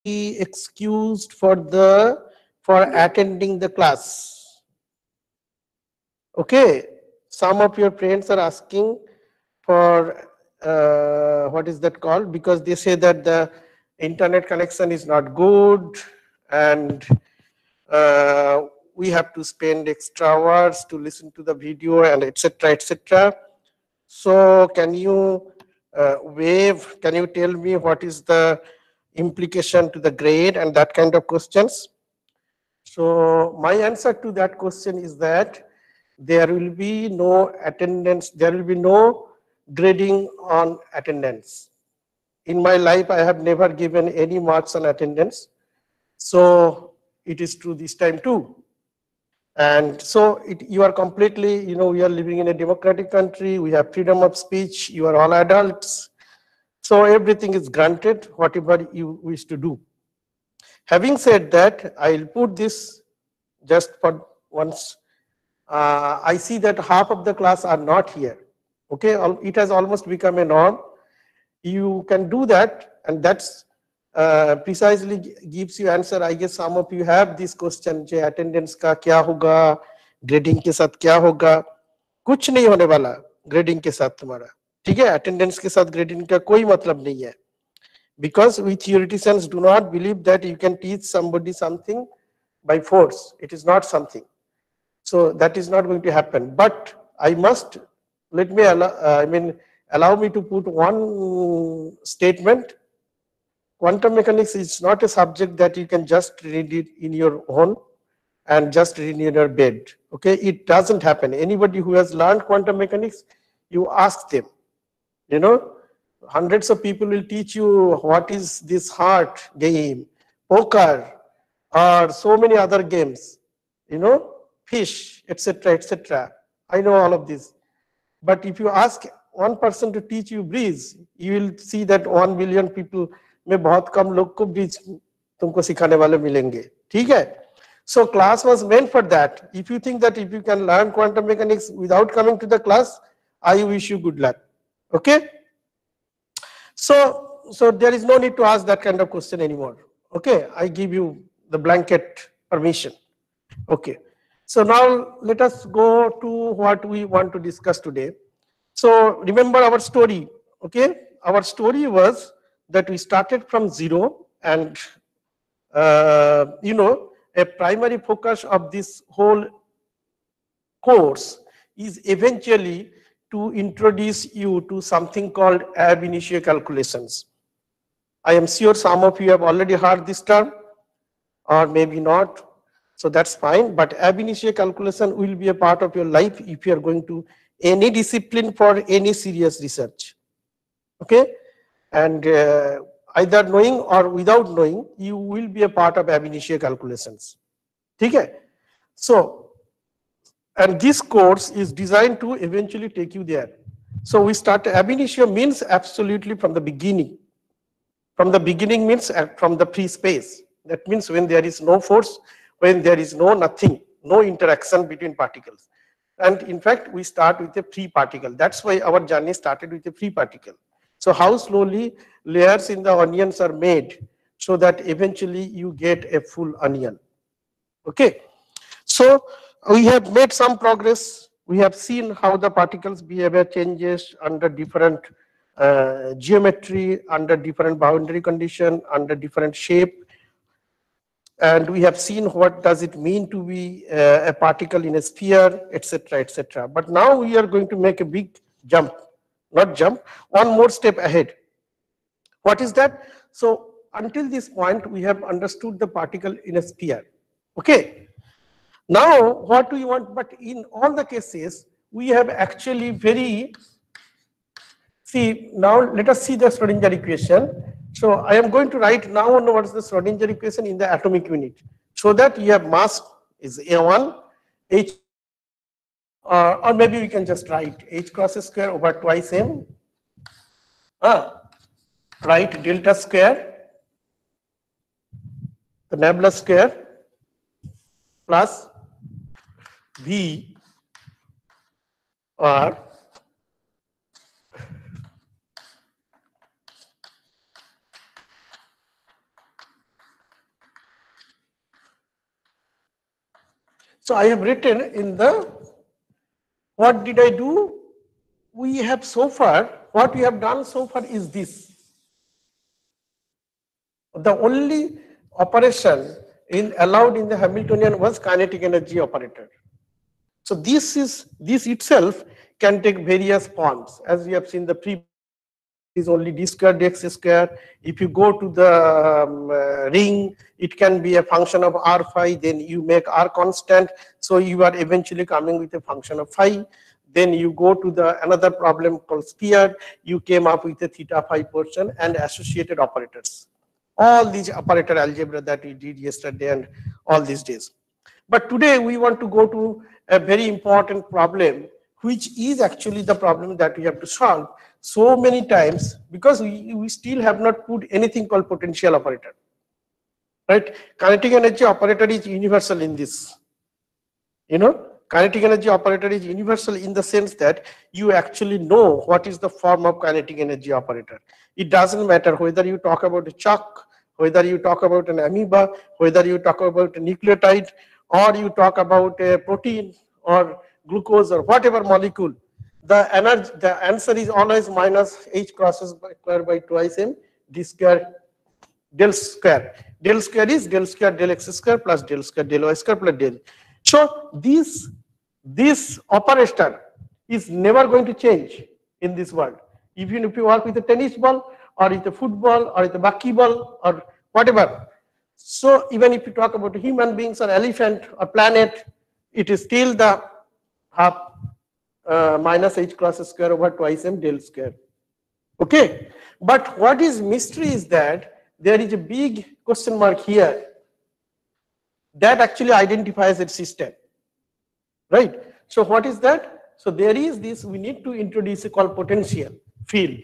be excused for attending the class. Okay, some of your friends are asking for what is that called, because they say that the internet connection is not good, and uh, we have to spend extra hours to listen to the video, and etc etc. So can you waive, can you tell me what is the implication to the grade and that kind of questions? So my answer to that question is that there will be no attendance, there will be no grading on attendance. In my life, I have never given any marks on attendance. So it is true this time too. And so you are completely, we are living in a democratic country, we have freedom of speech, you are all adults. So everything is granted, whatever you wish to do. Having said that, I'll put this just for once. I see that half of the class are not here. Okay, it has almost become a norm. You can do that, and that's precisely gives you answer. I guess some of you have this question, J attendance का क्या होगा, grading के साथ क्या होगा? कुछ नहीं होने वाला grading के साथ तुम्हारा, ठीक है? Attendance के साथ grading का कोई मतलब नहीं है. Because we theoreticians do not believe that you can teach somebody something by force. It is not something. So that is not going to happen. But I must, let me allow me to put one statement. Quantum mechanics is not a subject that you can just read it in your own and just read in your bed. Okay, it doesn't happen. Anybody who has learned quantum mechanics, you ask them. Hundreds of people will teach you what is this heart game, poker, or so many other games, fish, etc., etc. I know all of this. But if you ask one person to teach you breeze, you will see that 1 billion people में बहुत कम लोग को bridge तुमको सिखाने वाले मिलेंगे, ठीक है? So class was meant for that. If you think that if you can learn quantum mechanics without coming to the class, I wish you good luck. Okay? So there is no need to ask that kind of question anymore. Okay, I give you the blanket permission. Okay, so now let us go to what we want to discuss today. So remember our story. Okay, our story was that we started from zero, and a primary focus of this whole course is eventually to introduce you to something called ab initio calculations. I am sure some of you have already heard this term, or maybe not. So that's fine. But ab initio calculation will be a part of your life if you are going to any discipline for any serious research. Okay? And either knowing or without knowing, you will be a part of ab initio calculations. Okay? So, and this course is designed to eventually take you there. So we start, ab initio means absolutely from the beginning. From the beginning means from the free space. That means when there is no force, when there is no nothing, no interaction between particles. And in fact, we start with a free particle. That's why our journey started with a free particle. So how slowly layers in the onions are made so that eventually you get a full onion. Okay. So we have made some progress. We have seen how the particles behavior changes under different geometry, under different boundary condition, under different shape. And we have seen what does it mean to be a particle in a sphere, etc., etc. But now we are going to make a big jump, not jump, one more step ahead. What is that? So until this point, we have understood the particle in a sphere. Okay. Now, what do we want? But in all the cases, we have actually see, now let us see the Schrodinger equation. So I am going to write now on what is the Schrodinger equation in the atomic unit. So that you have mass is A1, H, or maybe we can just write H cross square over twice M. Write delta square, the nabla square, plus V or So I have written in the, what did I do? We have so far, what we have done so far is this. The only operation allowed in the Hamiltonian was kinetic energy operator. So this itself can take various forms, as we have seen the previous is only d square dx square. If you go to the ring, it can be a function of r phi, then you make r constant, so you are eventually coming with a function of phi. Then you go to the another problem called sphere, you came up with a theta phi portion and associated operators. All these operator algebra that we did yesterday and all these days. But today we want to go to a very important problem, which is actually the problem that we have to solve so many times, because we still have not put anything called potential operator. Right? Kinetic energy operator is universal in this. Kinetic energy operator is universal in the sense that you actually know what is the form of kinetic energy operator. It doesn't matter whether you talk about a chalk, whether you talk about an amoeba, whether you talk about a nucleotide, or you talk about a protein or glucose or whatever molecule. The answer is always minus h crosses square by twice m d square del square. Del square is del square del x square plus del square del y square plus del. So this operator is never going to change in this world. Even if you work with a tennis ball or with a football or with a buckyball or whatever. So even if you talk about human beings or elephant or planet, it is still the half minus h cross square over twice m del square. Okay, but what is mystery is that there is a big question mark here that actually identifies a system, right? So what is that? So there is this, we need to introduce a called potential field.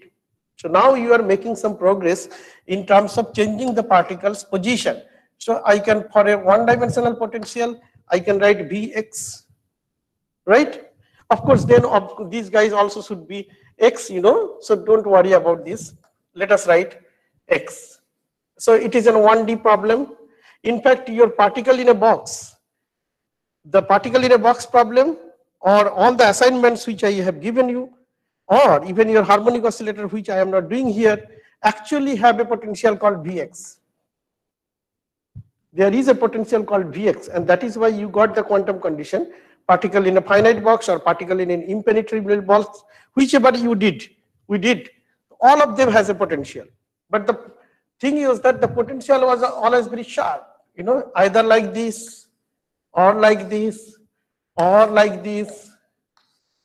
So now you are making some progress in terms of changing the particle's position. So I can, for a one-dimensional potential, I can write Vx, right? Of course, then these guys also should be x, so don't worry about this. Let us write x. So it is a 1D problem. In fact, your particle in a box, the particle in a box problem, or all the assignments which I have given you, or even your harmonic oscillator, which I am not doing here, actually have a potential called Vx. There is a potential called Vx, and that is why you got the quantum condition, particle in a finite box or particle in an impenetrable box, whichever we did, all of them has a potential. But the thing is that the potential was always very sharp, either like this, or like this, or like this,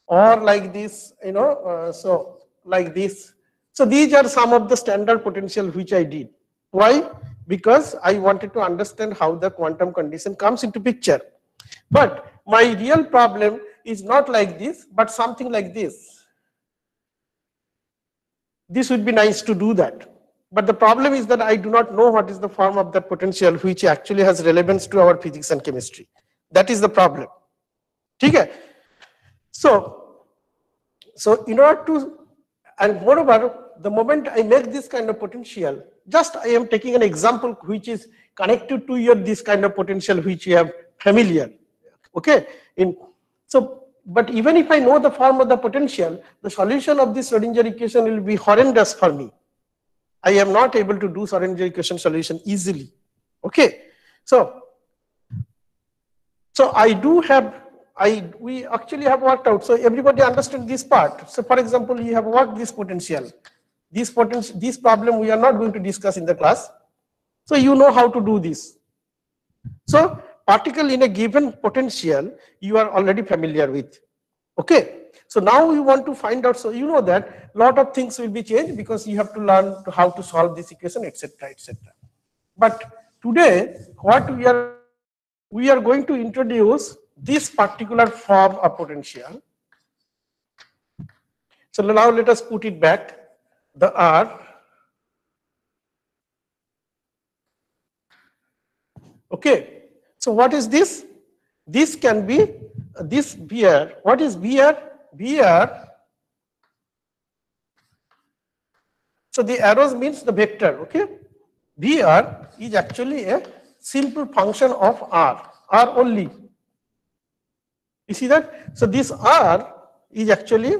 or like this, so like this. So these are some of the standard potential which I did. Why? Because I wanted to understand how the quantum condition comes into picture. But my real problem is not like this, but something like this. This would be nice to do that. But the problem is that I do not know what is the form of that potential which actually has relevance to our physics and chemistry. That is the problem. Okay? So in order to, and moreover, the moment I make this kind of potential, just I am taking an example which is connected to your this kind of potential which you have familiar. Okay? But even if I know the form of the potential, the solution of this Schrodinger equation will be horrendous for me. I am not able to do Schrodinger equation solution easily. Okay? So we actually have worked out. So everybody understand this part. So for example, you have worked this potential. This problem we are not going to discuss in the class. So you know how to do this. So particle in a given potential, you are already familiar with. Okay. So now we want to find out, so you know that a lot of things will be changed because you have to learn how to solve this equation, etc., etc. But today, what we are going to introduce this particular form of potential. So now let us put it back, the R. Okay. So what is this? This can be this BR. What is BR? BR. So the arrows means the vector. Okay. BR is actually a simple function of R only. You see that? So this R is actually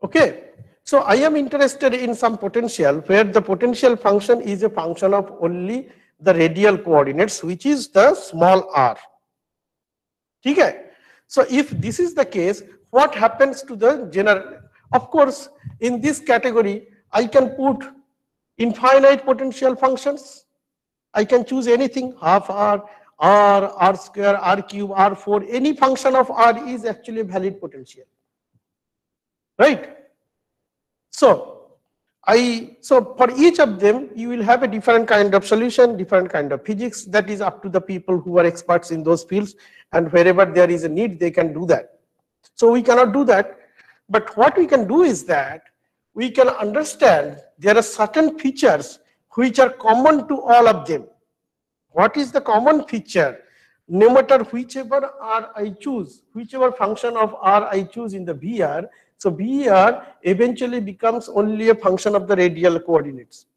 okay. So I am interested in some potential where the potential function is a function of only the radial coordinates, which is the small r. Okay. So if this is the case, what happens to the general? Of course, in this category, I can put infinite potential functions. I can choose anything, half r, r square, r cube, r4, any function of r is actually a valid potential, right? So for each of them, you will have a different kind of solution, different kind of physics. That is up to the people who are experts in those fields, and wherever there is a need, they can do that. So we cannot do that. But what we can do is that we can understand there are certain features which are common to all of them. What is the common feature? No matter whichever R I choose, whichever function of R I choose in the VR, so VR eventually becomes only a function of the radial coordinates.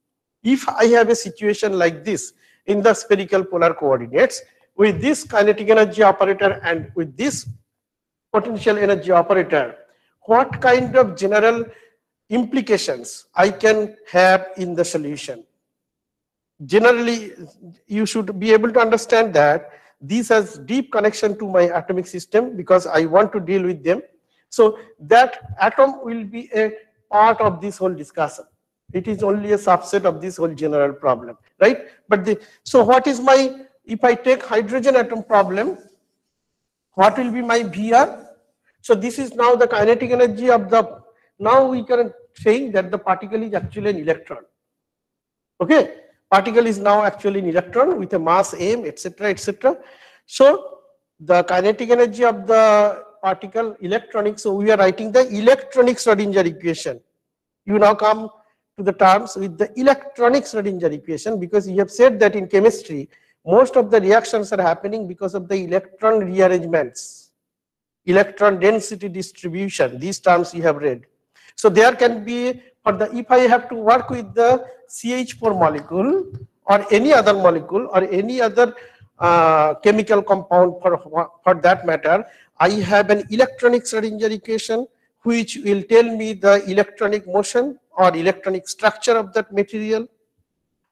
If I have a situation like this in the spherical polar coordinates, with this kinetic energy operator and with this potential energy operator, what kind of general implications I can have in the solution? Generally, you should be able to understand that this has deep connection to my atomic system because I want to deal with them. So that atom will be a part of this whole discussion. It is only a subset of this whole general problem, right? So what is my, if I take hydrogen atom problem, what will be my VR? So this is now the kinetic energy of the, now we can saying that the particle is actually an electron. Okay, particle is now actually an electron with a mass m, etc., etc. So the kinetic energy of the particle electronic. So we are writing the electronic Schrodinger equation. You now come to the terms with the electronic Schrodinger equation, because you have said that in chemistry most of the reactions are happening because of the electron rearrangements, electron density distribution. These terms you have read. So there can be, for the, if I have to work with the CH4 molecule or any other molecule or any other chemical compound for that matter, I have an electronic Schrodinger equation which will tell me the electronic motion or electronic structure of that material.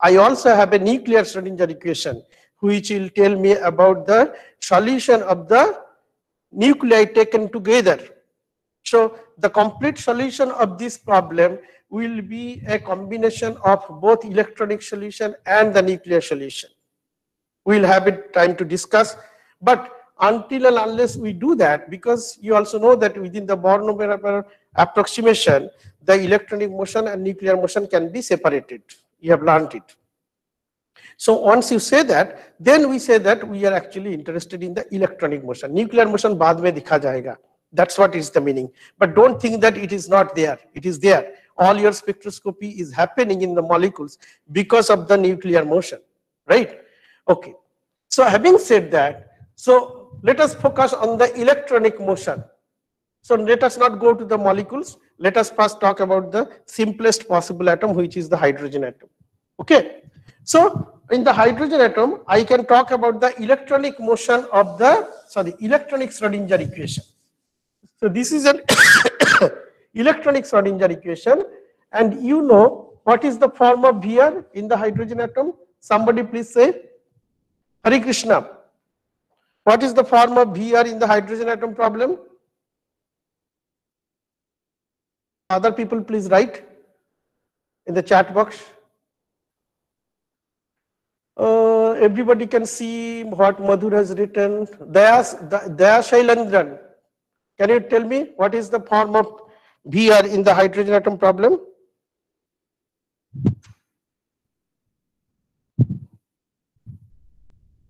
I also have a nuclear Schrodinger equation which will tell me about the solution of the nuclei taken together. So the complete solution of this problem will be a combination of both electronic solution and the nuclear solution. We'll have it time to discuss, but until and unless we do that, because you also know that within the Born approximation, the electronic motion and nuclear motion can be separated. You have learned it. So once you say that, then we say that we are actually interested in the electronic motion. Nuclear motion baad mein dikha jayega. That's what is the meaning. But don't think that it is not there. It is there. All your spectroscopy is happening in the molecules because of the nuclear motion, right? Okay. So having said that, so let us focus on the electronic motion. So let us not go to the molecules. Let us first talk about the simplest possible atom, which is the hydrogen atom. Okay. So in the hydrogen atom, I can talk about the electronic motion of the, electronic Schrodinger equation. So this is an electronic Schrodinger equation, and you know what is the form of VR in the hydrogen atom? Somebody please say. Hare Krishna. What is the form of VR in the hydrogen atom problem? Other people please write in the chat box. Everybody can see what Madhur has written. Daya Shailandran. Can you tell me what is the form of VR in the hydrogen atom problem?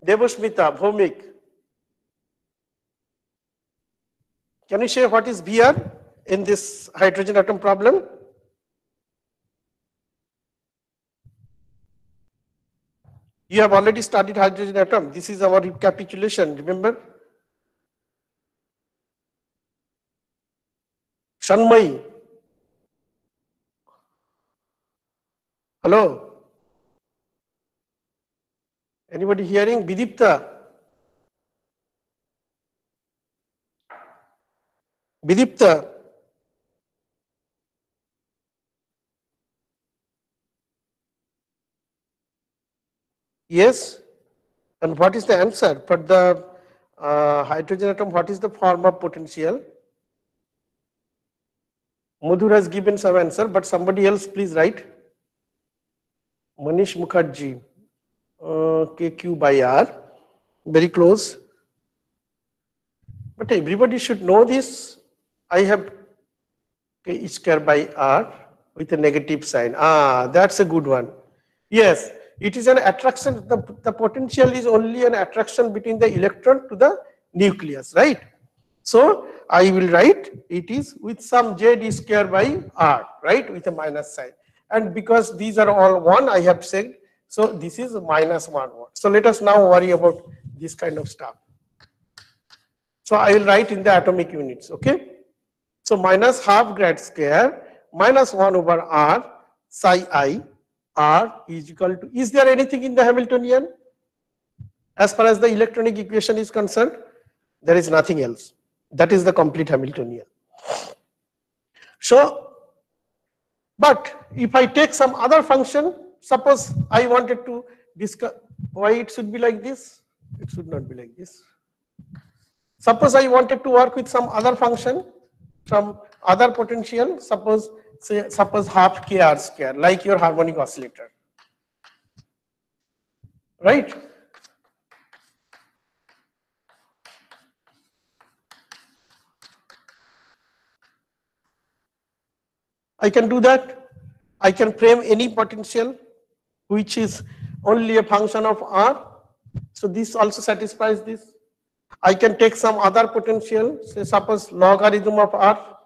Devasmita, Bhomik. Can you share what is VR in this hydrogen atom problem? You have already studied hydrogen atom. This is our recapitulation, remember? Shanmai. Hello? Anybody hearing? Vidipta? Vidipta? Yes? And what is the answer? For the hydrogen atom, what is the form of potential? Madhur has given some answer, but somebody else please write. Manish Mukherjee, KQ by R, very close. But everybody should know this. I have K square by R with a negative sign. Ah, that's a good one. Yes, it is an attraction. The potential is only an attraction between the electron to the nucleus, right? So I will write it is with some Z square by R, right, with a minus sign. And because these are all 1, I have said, so this is minus 1 watt. So let us now worry about this kind of stuff. So I will write in the atomic units, okay? So minus half grad square minus 1 over R psi I R is equal to, is there anything in the Hamiltonian? As far as the electronic equation is concerned, there is nothing else. That is the complete Hamiltonian. So, but if I take some other function, suppose I wanted to discuss why it should be like this, it should not be like this. Suppose I wanted to work with some other function, some other potential, suppose half kr square, like your harmonic oscillator, right? I can do that. I can frame any potential which is only a function of R. So this also satisfies this. I can take some other potential, say suppose logarithm of R.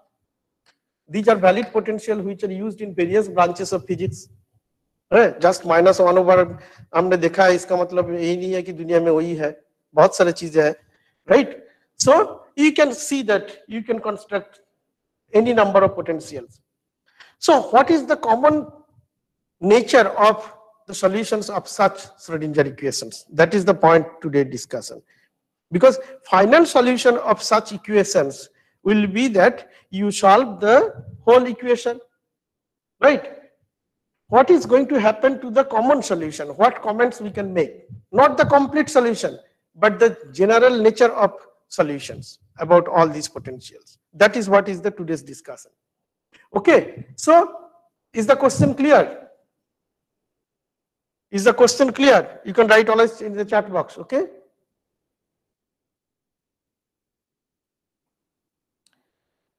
These are valid potential which are used in various branches of physics. Just minus 1 over हमने देखा है, इसका मतलब यही नहीं है कि दुनिया में वही है, बहुत सारी चीजें हैं, right? So you can see that you can construct any number of potentials. So what is the common nature of the solutions of such Schrodinger equations? That is the point today discussion. Because final solution of such equations will be that you solve the whole equation, right? What is going to happen to the common solution? What comments we can make? Not the complete solution, but the general nature of solutions about all these potentials. That is what is the today's discussion. Okay, so is the question clear? Is the question clear? You can write all this in the chat box, okay?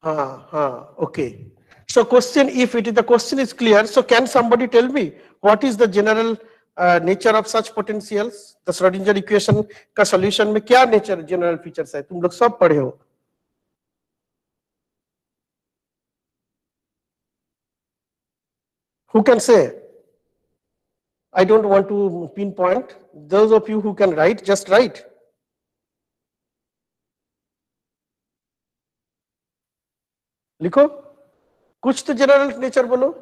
Okay. So question, if it is the question is clear, so can somebody tell me what is the general nature of such potentials? The Schrodinger equation का solution में क्या nature general features है? तुम लोग सब पढ़े हो? Who can say? I don't want to pinpoint. Those of you who can write, just write. लिखो, कुछ तो general nature बोलो.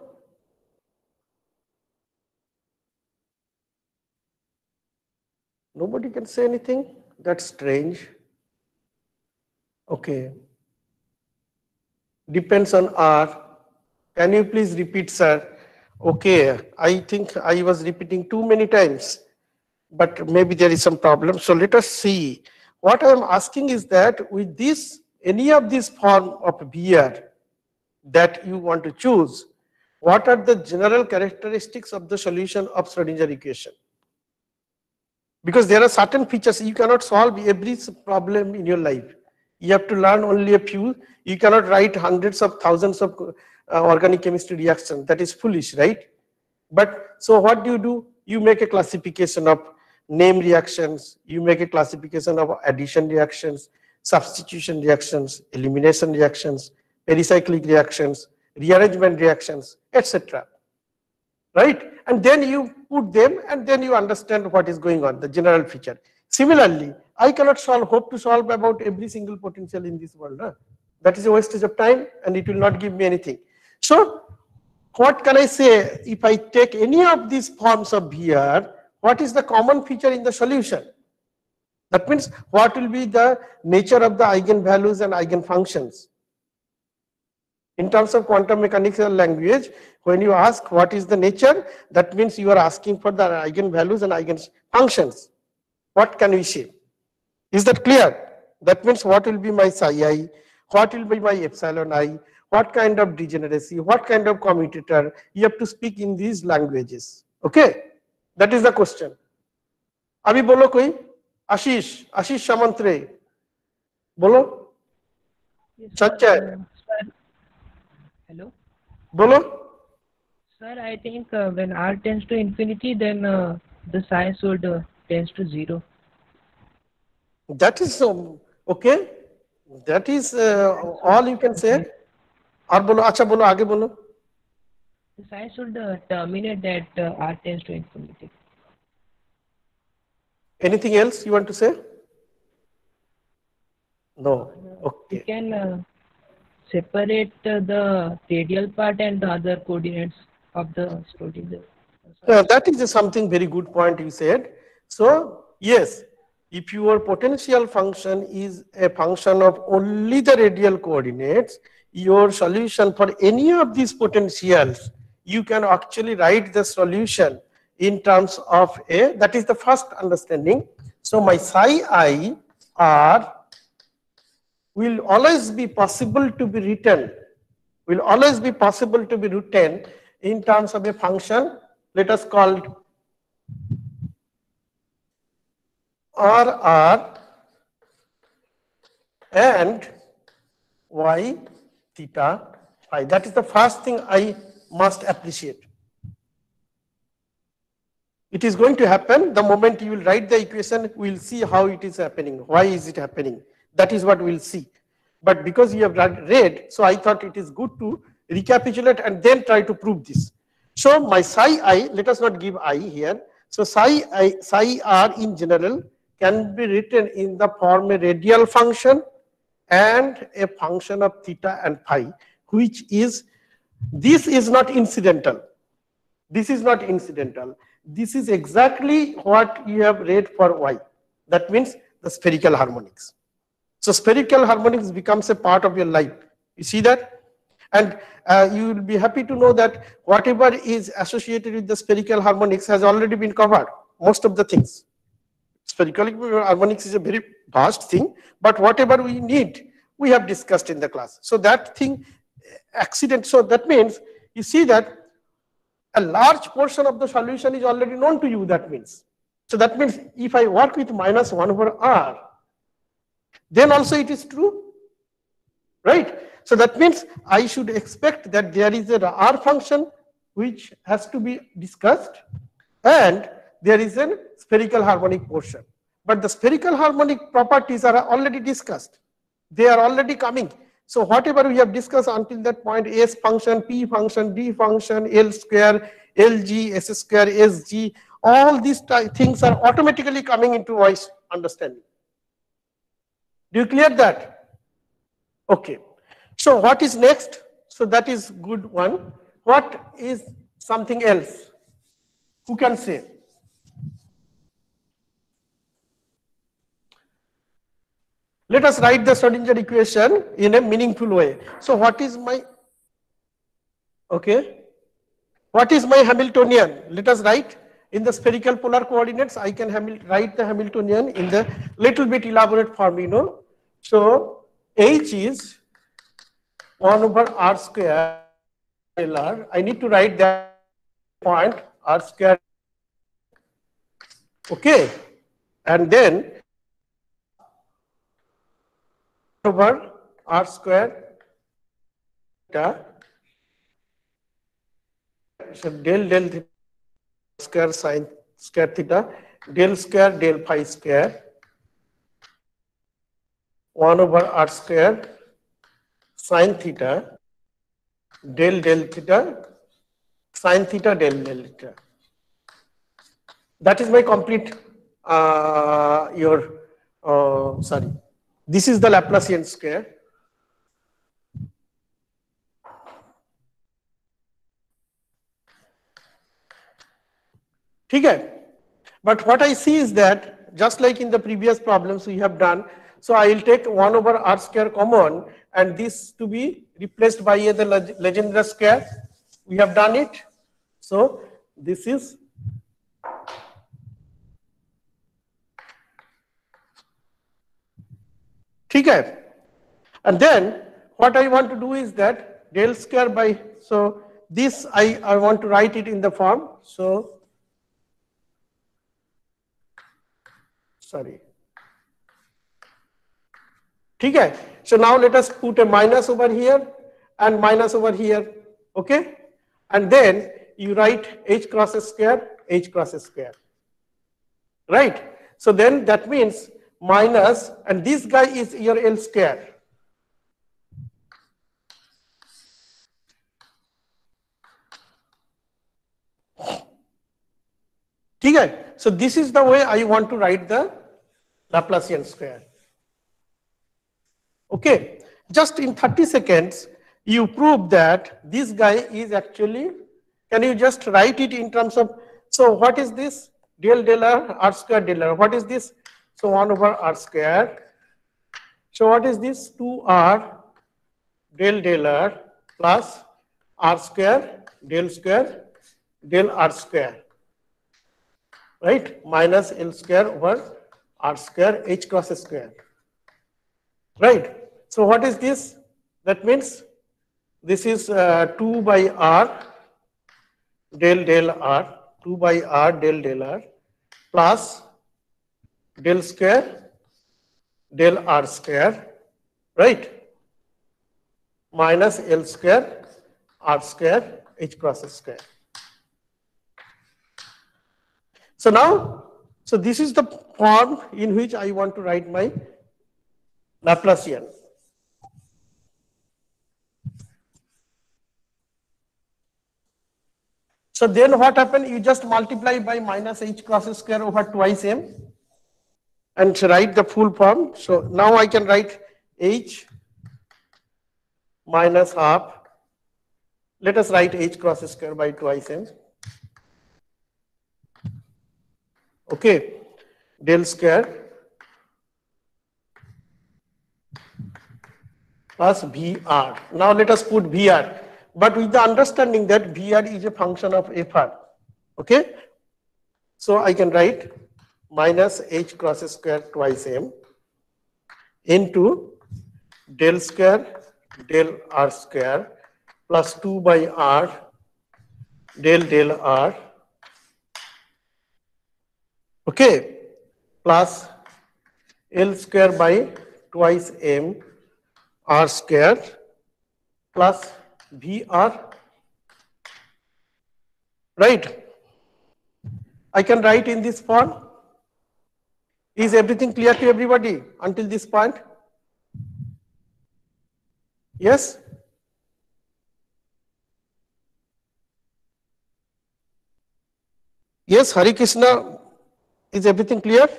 Nobody can say anything? That's strange. Okay. Depends on R. Can you please repeat, sir? Okay, I think I was repeating too many times, but maybe there is some problem. So let us see. What I am asking is that with this, any of this form of VR that you want to choose, what are the general characteristics of the solution of Schrodinger equation? Because there are certain features, you cannot solve every problem in your life. You have to learn only a few. You cannot write hundreds of thousands of organic chemistry reactions. That is foolish, right? But so what do? You make a classification of name reactions. You make a classification of addition reactions, substitution reactions, elimination reactions, pericyclic reactions, rearrangement reactions, etc. Right? And then you put them and then you understand what is going on, the general feature. Similarly, I cannot hope to solve about every single potential in this world. That is a wastage of time and it will not give me anything. So what can I say? If I take any of these forms of VR, what is the common feature in the solution? That means what will be the nature of the eigenvalues and eigenfunctions? In terms of quantum mechanical language, when you ask what is the nature, that means you are asking for the eigenvalues and eigenfunctions. What can we say? Is that clear? That means what will be my psi I, what will be my epsilon I, what kind of degeneracy, what kind of commutator. You have to speak in these languages. Okay? That is the question. Abhi bolo koi? Ashish Samantre. Bolo? Yes, Sanjay. sir. Hello. Bolo? Sir, I think when r tends to infinity, then the psi should tends to 0. That is okay. That is all you can say. और बोलो अच्छा बोलो आगे बोलो. The psi should terminate at r tends to infinity. Anything else you want to say? No. We Okay. can separate the radial part and the other coordinates of the Schrodinger. That is something very good point you said. So yes, if your potential function is a function of only the radial coordinates, your solution for any of these potentials, you can actually write the solution in terms of a, that is the first understanding. So my psi I r will always be possible to be written, in terms of a function, let us call r and y theta phi. That is the first thing I must appreciate. It is going to happen the moment you will write the equation. We will see how it is happening. Why is it happening? That is what we will see. But because you have read, so I thought it is good to recapitulate and then try to prove this. So my psi I, let us not give I here. So psi r in general can be written in the form a radial function and a function of theta and phi, which is, this is not incidental. This is not incidental. This is exactly what you have read for y. That means the spherical harmonics. So spherical harmonics becomes a part of your life. You see that? And you will be happy to know that whatever is associated with the spherical harmonics has already been covered. Most of the things. Spherical harmonics is a very vast thing, but whatever we need, we have discussed in the class. So that thing, accident, so that means you see that a large portion of the solution is already known to you, that means. So that means if I work with minus 1 over r, then also it is true, right? So that means I should expect that there is a r function which has to be discussed, and there is a spherical harmonic portion. But the spherical harmonic properties are already discussed. They are already coming. So whatever we have discussed until that point, S function, P function, D function, L square, LG, S square, SG, all these things are automatically coming into voice understanding. Do you clear that? Okay. So what is next? So that is good one. What is something else? Who can say? Let us write the Schrodinger equation in a meaningful way. So what is my, okay, what is my Hamiltonian? Let us write in the spherical polar coordinates. I can write the Hamiltonian in the little bit elaborate form, you know. So H is 1 over r square scalar. I need to write that point r square, okay, and then over r square theta, so del theta square sine square theta, del phi square 1 over r square sine theta del theta sine theta del theta. That is my complete sorry. This is the Laplacian square. ठीक है. But what I see is that just like in the previous problems we have done, so I will take 1 over r square common and this to be replaced by the Legendre square. We have done it. So this is okay. And then what I want to do is that del square by, so this I want to write it in the form. So sorry. Okay. So now let us put a minus over here and minus over here. Okay. And then you write h cross square, right? So then that means minus, and this guy is your L square. Okay. So this is the way I want to write the Laplacian square. Okay. Just in 30 seconds, you prove that this guy is actually, can you just write it in terms of, so what is this? Del del r square del r. What is this? So 1 over r square. So what is this? 2r del del r plus r square del r square. Right? Minus L square over r square h cross square. Right? So what is this? That means this is 2 by r del del r, 2 by r del del r plus del square del r square, right? Minus L square r square h cross square. So now, so this is the form in which I want to write my Laplacian. So then what happened? You just multiply by minus h cross square over twice m and write the full form. So now I can write h minus half. Let us write h cross square by twice m. Okay, del square plus VR. Now let us put VR, but with the understanding that VR is a function of FR. Okay, so I can write minus h cross square twice m into del square del r square plus 2 by r del del r, okay, plus L square by twice m r square plus VR, right? I can write in this form. Is everything clear to everybody until this point? Yes? Yes, Hari Krishna, is everything clear?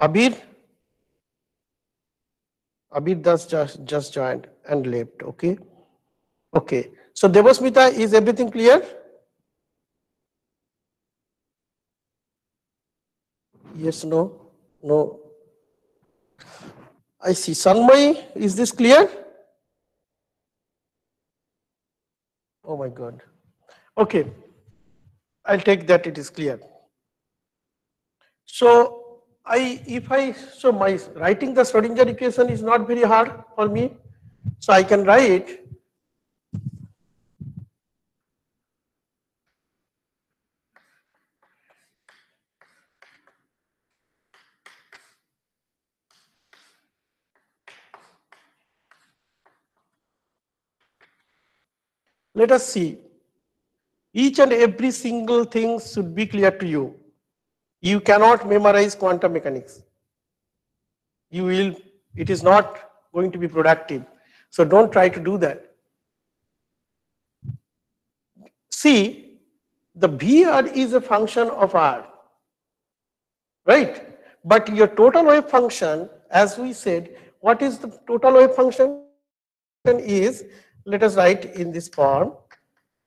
Abir? Abir Das just joined and left, okay? Okay, so Devasmita, is everything clear? Yes, no, no. I see. Sanmay, is this clear? Oh my God. Okay, I'll take that it is clear. So so my writing the Schrodinger equation is not very hard for me. So I can write let us see. Each and every single thing should be clear to you. You cannot memorize quantum mechanics. It is not going to be productive. So don't try to do that. See, the VR is a function of R, right? But your total wave function, as we said, what is the total wave function is, let us write in this form.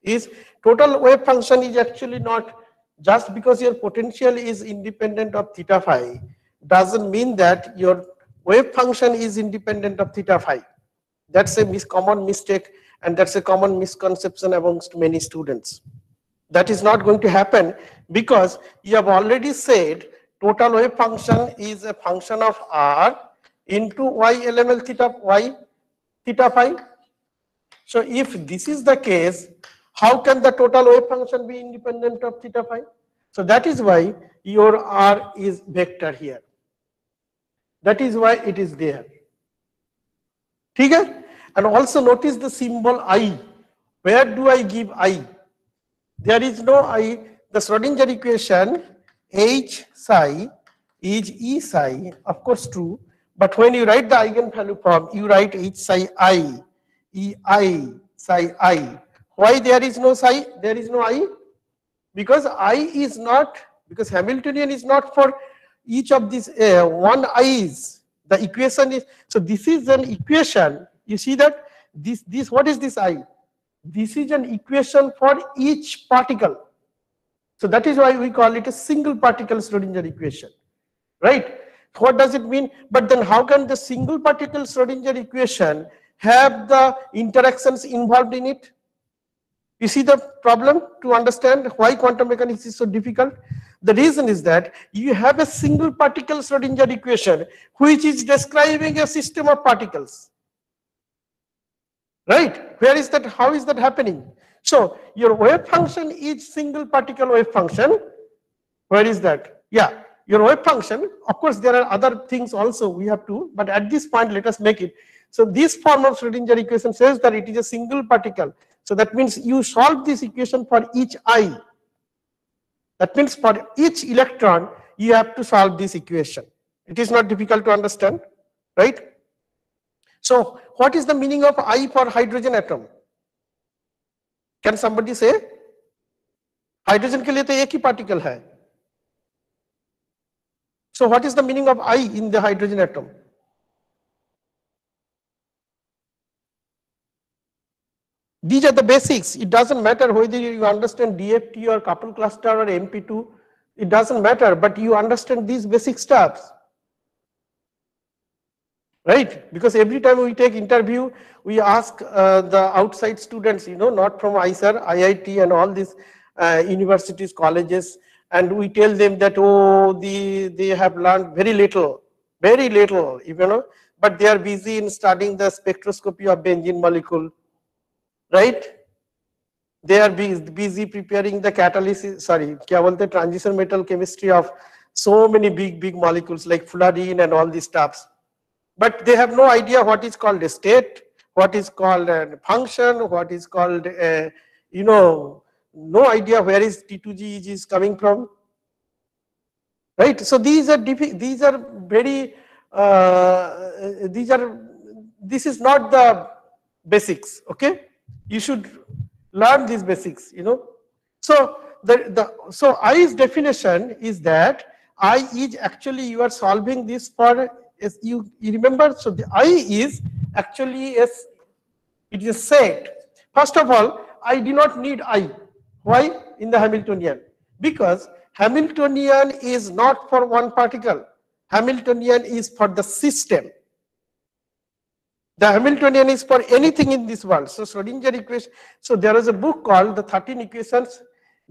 is total wave function is actually not just because your potential is independent of theta phi doesn't mean that your wave function is independent of theta phi. That's a common mistake, and that's a common misconception amongst many students. That is not going to happen because you have already said total wave function is a function of r into y LML theta phi. So if this is the case, how can the total wave function be independent of theta phi? So that is why your r is vector here. That is why it is there. Okay? And also notice the symbol I. Where do I give I? There is no I. The Schrodinger equation H psi is E psi, of course true. But when you write the eigenvalue form, you write H psi I, E I psi I. Why there is no psi? There is no I? Because I is not, because Hamiltonian is not for each of these one i's. The equation is, so this is an equation. You see that this what is this I? This is an equation for each particle. So that is why we call it a single particle Schrodinger equation, right? What does it mean? But then how can the single particle Schrodinger equation have the interactions involved in it? You see the problem to understand why quantum mechanics is so difficult? The reason is that you have a single particle Schrodinger equation which is describing a system of particles. Right? Where is that? How is that happening? So your wave function is single particle wave function. Where is that? Yeah, your wave function. Of course, there are other things also we have to, but at this point, let us make it. So this form of Schrodinger equation says that it is a single particle. So that means you solve this equation for each I. That means for each electron, you have to solve this equation. It is not difficult to understand, right? So what is the meaning of I for hydrogen atom? Can somebody say? Hydrogen के लिए तो एक ही particle है. So what is the meaning of I in the hydrogen atom? These are the basics. It doesn't matter whether you understand DFT or couple cluster or MP2. It doesn't matter, but you understand these basic stuffs. Right? Because every time we take interview, we ask the outside students, not from ISER, IIT and all these universities, colleges, and we tell them that, oh, they have learned very little, but they are busy in studying the spectroscopy of benzene molecule. Right? They are busy preparing the catalysis, transition metal chemistry of so many big molecules like fluorine and all these stuffs. But they have no idea what is called a state, what is called a function, what is called no idea where is T2G is coming from. Right? So these are very this is not the basics, okay? You should learn these basics, So so I's definition is that I is actually, you are solving this for, you remember, so the I is actually it is a set. First of all, I do not need I. Why? In the Hamiltonian. Because Hamiltonian is not for one particle. Hamiltonian is for the system. The Hamiltonian is for anything in this world. So Schrodinger equation. So there is a book called The 13 Equations.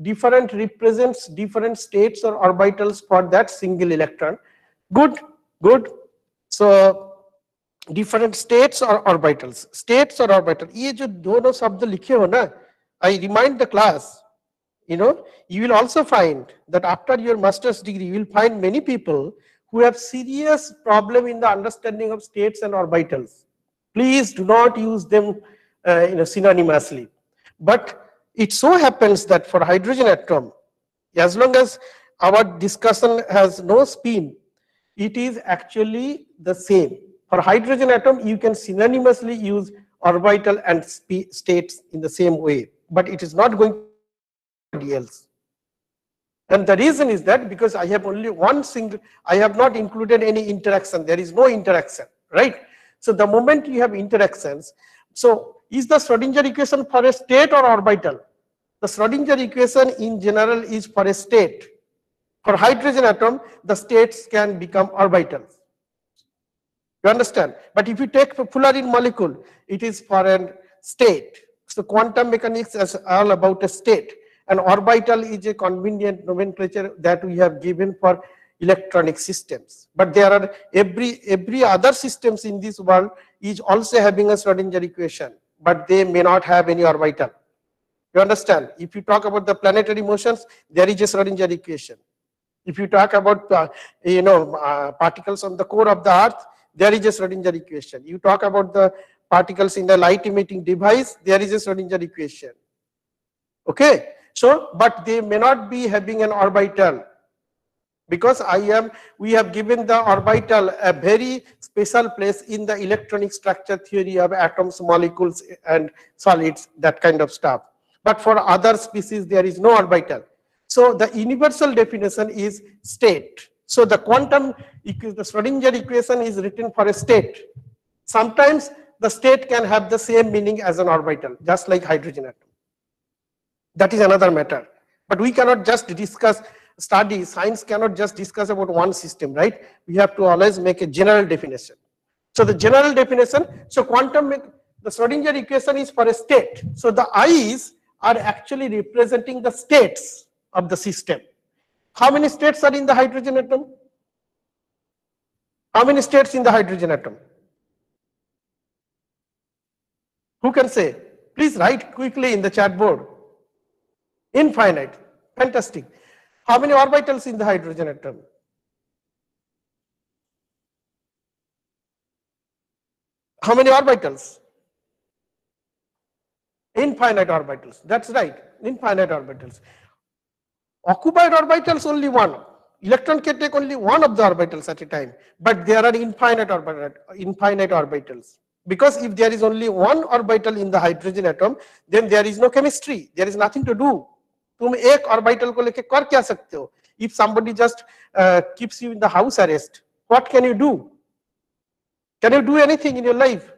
Different represents different states or orbitals for that single electron. Good. So different states or orbitals. States or orbital. ये जो दोनों शब्द लिखे हो ना, I remind the class. You will also find that after your master's degree, you will find many people who have serious problem in the understanding of states and orbitals. Please do not use them synonymously. But it so happens that for hydrogen atom, as long as our discussion has no spin, it is actually the same. For hydrogen atom, you can synonymously use orbital and states in the same way, but it is not going to be else. And the reason is that because I have only one single, I have not included any interaction. There is no interaction, right? So the moment you have interactions, so is the Schrodinger equation for a state or orbital? The Schrodinger equation in general is for a state. For hydrogen atom, the states can become orbitals. You understand? But if you take a fullerene molecule, it is for a state. So quantum mechanics is all about a state. An orbital is a convenient nomenclature that we have given for electronic systems. But there are every other systems in this world is also having a Schrodinger equation, but they may not have any orbital. You understand? If you talk about the planetary motions, there is a Schrodinger equation. If you talk about particles on the core of the Earth, there is a Schrodinger equation. You talk about the particles in the light emitting device, there is a Schrodinger equation. Okay, so but they may not be having an orbital, because we have given the orbital a very special place in the electronic structure theory of atoms, molecules and solids, that kind of stuff. But for other species there is no orbital. So the universal definition is state. So the Schrodinger equation is written for a state. Sometimes the state can have the same meaning as an orbital, just like hydrogen atom. That is another matter. But we cannot just study, science cannot just discuss about one system, right? We have to always make a general definition. So the general definition, so the Schrodinger equation is for a state. So the I's are actually representing the states of the system. How many states are in the hydrogen atom? How many states in the hydrogen atom? Who can say? Please write quickly in the chat board. Infinite. Fantastic. How many orbitals in the hydrogen atom? How many orbitals? Infinite orbitals. That's right. Infinite orbitals. Occupied orbitals only one. Electron can take only one of the orbitals at a time. But there are infinite orbitals. Because if there is only one orbital in the hydrogen atom, then there is no chemistry. There is nothing to do. तुम एक orbital को लेके कर क्या सकते हो? If somebody just keeps you in the house arrest, what can you do? Can you do anything in your life?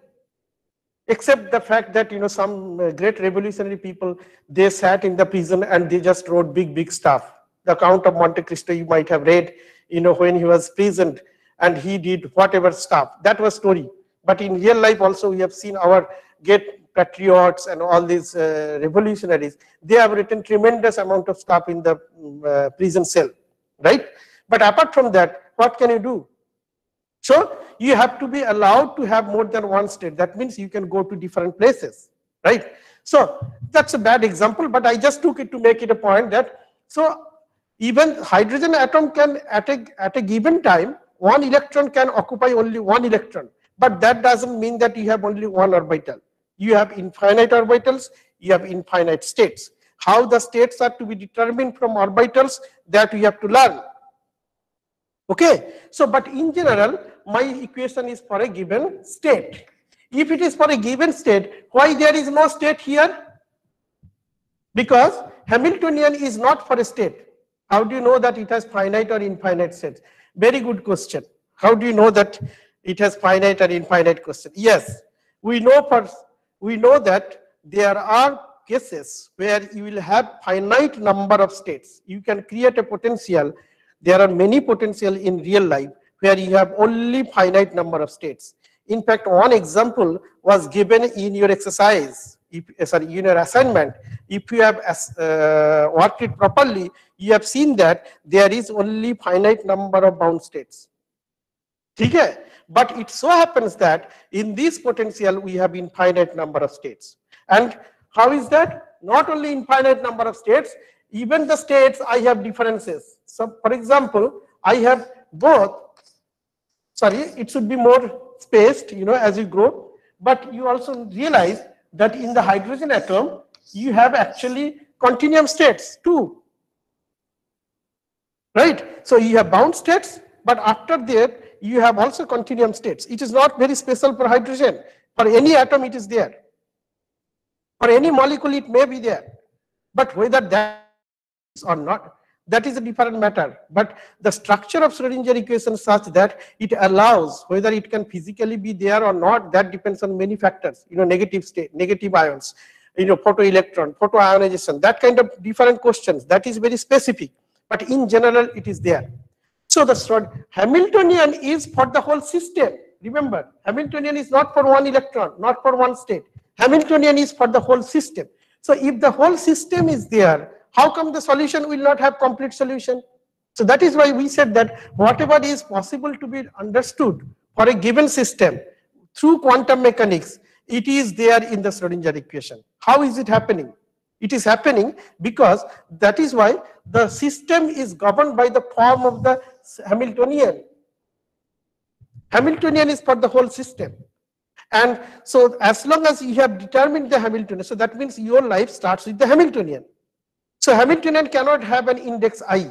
Except the fact that some great revolutionary people, they sat in the prison and they just wrote big stuff. The Count of Monte Cristo you might have read, when he was imprisoned and he did whatever stuff. That was story. But in real life also we have seen our great patriots and all these revolutionaries. They have written tremendous amount of stuff in the prison cell, right? But apart from that, what can you do? So you have to be allowed to have more than one state. That means you can go to different places, right? So that's a bad example, but I just took it to make it a point that, so even hydrogen atom can at a given time, one electron can occupy only one electron, but that doesn't mean that you have only one orbital. You have infinite orbitals, you have infinite states. How the states are to be determined from orbitals, that we have to learn. Okay, so but in general, my equation is for a given state. If it is for a given state, why there is no state here? Because Hamiltonian is not for a state. How do you know that it has finite or infinite states? Very good question. How do you know that it has finite or infinite question? Yes, we know that there are cases where you will have finite number of states. You can create a potential. There are many potential in real life where you have only finite number of states. In fact, one example was given in your exercise, in your assignment. If you have worked it properly, you have seen that there is only finite number of bound states. Okay? But it so happens that in this potential, we have infinite number of states. And how is that? Not only infinite number of states, even the states I have differences. So for example, I have both, it should be more spaced, as you grow, but you also realize that in the hydrogen atom, you have actually continuum states too, right? So you have bound states, but after that, you have also continuum states. It is not very special for hydrogen. For any atom, it is there. For any molecule, it may be there. But whether that is or not, that is a different matter. But the structure of Schrodinger equation is such that it allows, whether it can physically be there or not, that depends on many factors. Negative state, negative ions, photoelectron, photoionization, that kind of different questions. That is very specific, but in general it is there. So the Hamiltonian is for the whole system. Remember, Hamiltonian is not for one electron, not for one state. Hamiltonian is for the whole system. So if the whole system is there, how come the solution will not have complete solution? So that is why we said that whatever is possible to be understood for a given system through quantum mechanics, it is there in the Schrodinger equation. How is it happening? It is happening because that is why the system is governed by the form of the Hamiltonian. Hamiltonian is for the whole system. And so as long as you have determined the Hamiltonian, so that means your life starts with the Hamiltonian. So Hamiltonian cannot have an index I.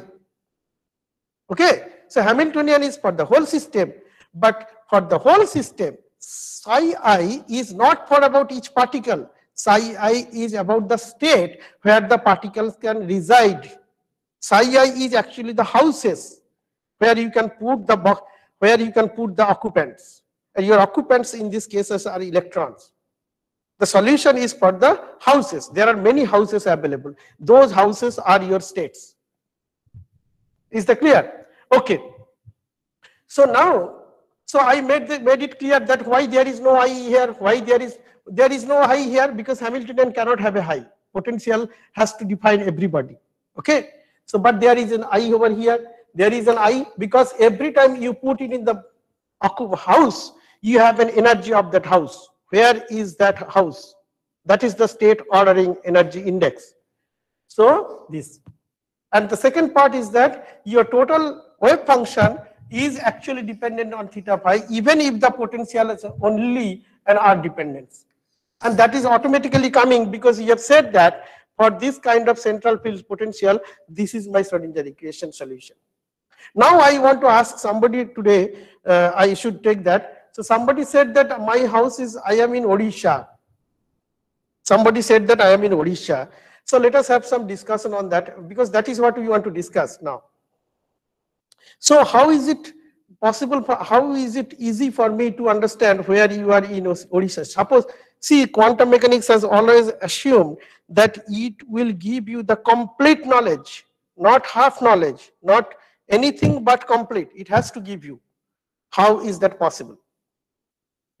Okay, so Hamiltonian is for the whole system, but for the whole system, psi I is not for about each particle. Psi I is about the state where the particles can reside. Psi I is actually the houses where you can put the box, where you can put the occupants. And your occupants in these cases are electrons. The solution is for the houses. There are many houses available. Those houses are your states. Is that clear? Okay. So now, so I made it clear that why there is no I here, why there is no I here, because Hamiltonian cannot have a high. Potential has to define everybody. Okay. So, but there is an I over here. There is an I because every time you put it in the house, you have an energy of that house. Where is that house? That is the state ordering energy index. So this. And the second part is that your total wave function is actually dependent on theta phi, even if the potential is only an R dependence. And that is automatically coming because you have said that for this kind of central field potential, this is my Schrodinger equation solution. Now I want to ask somebody today, I should take that. So somebody said that my house is, I am in Odisha. Somebody said that I am in Odisha. So let us have some discussion on that because that is what we want to discuss now. So how is it possible, how is it easy for me to understand where you are in Odisha? Suppose, see, quantum mechanics has always assumed that it will give you the complete knowledge, not half knowledge, not anything but complete. It has to give you. How is that possible?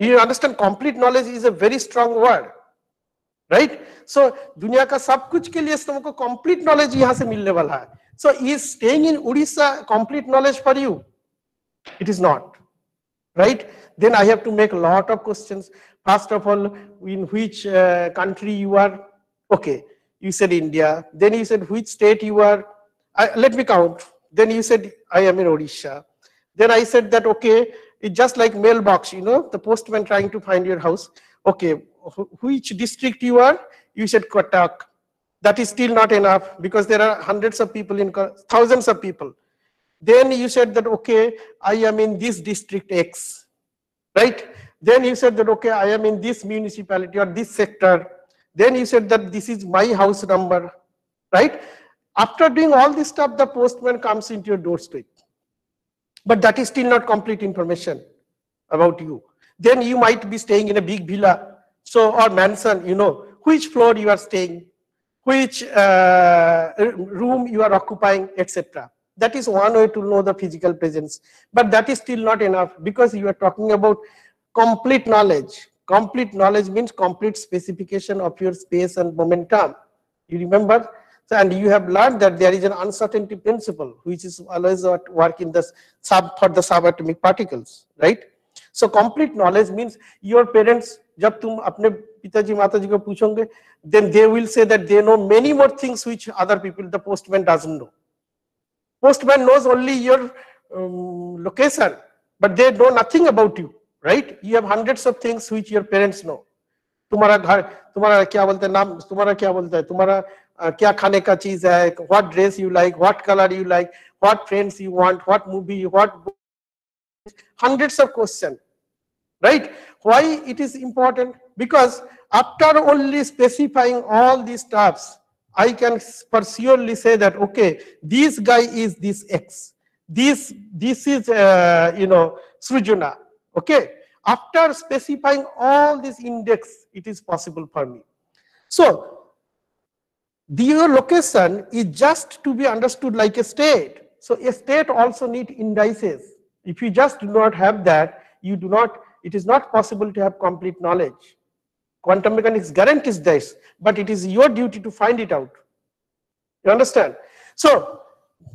You understand, complete knowledge is a very strong word, right? So दुनिया का सब कुछ के लिए तुमको complete knowledge यहाँ से मिलने वाला है. So is staying in Odisha complete knowledge for you? It is not, right? Then I have to make a lot of questions. First of all, in which country you are? Okay, you said India. Then you said which state you are. Let me count. Then you said I am in Odisha. Then I said that okay, it's just like mailbox, you know, the postman trying to find your house. Okay, which district you are? You said Cuttack. That is still not enough because there are hundreds of people in thousands of people. Then you said that okay, I am in this district X, right? Then you said that okay, I am in this municipality or this sector. Then you said that this is my house number, right? After doing all this stuff, the postman comes into your doorstep. But that is still not complete information about you. Then you might be staying in a big villa, so or mansion, you know, which floor you are staying, which room you are occupying, etc. That is one way to know the physical presence. But that is still not enough because you are talking about complete knowledge. Complete knowledge means complete specification of your space and momentum. You remember? So, and you have learned that there is an uncertainty principle, which is always at work in the for the subatomic particles, right? So complete knowledge means your parents, जब तुम अपने पिताजी माताजी को पूछोगे, then they will say that they know many more things which other people, the postman doesn't know. Postman knows only your location, but they know nothing about you, right? You have hundreds of things which your parents know. तुम्हारा घर, तुम्हारा क्या बोलते हैं नाम, तुम्हारा क्या बोलता है, तुम्हारा क्या खाने का चीज है, what dress you like, what color you like, what friends you want, what movie, what hundreds of questions, right? Why it is important? Because after only specifying all these stuffs, I can for surely say that okay, this guy is this X, this is you know, Srijuna, okay. After specifying all this index, it is possible for me. So your location is just to be understood like a state. So a state also need indices. If you just do not have that, you do not, it is not possible to have complete knowledge. Quantum mechanics guarantees this, but it is your duty to find it out. You understand? So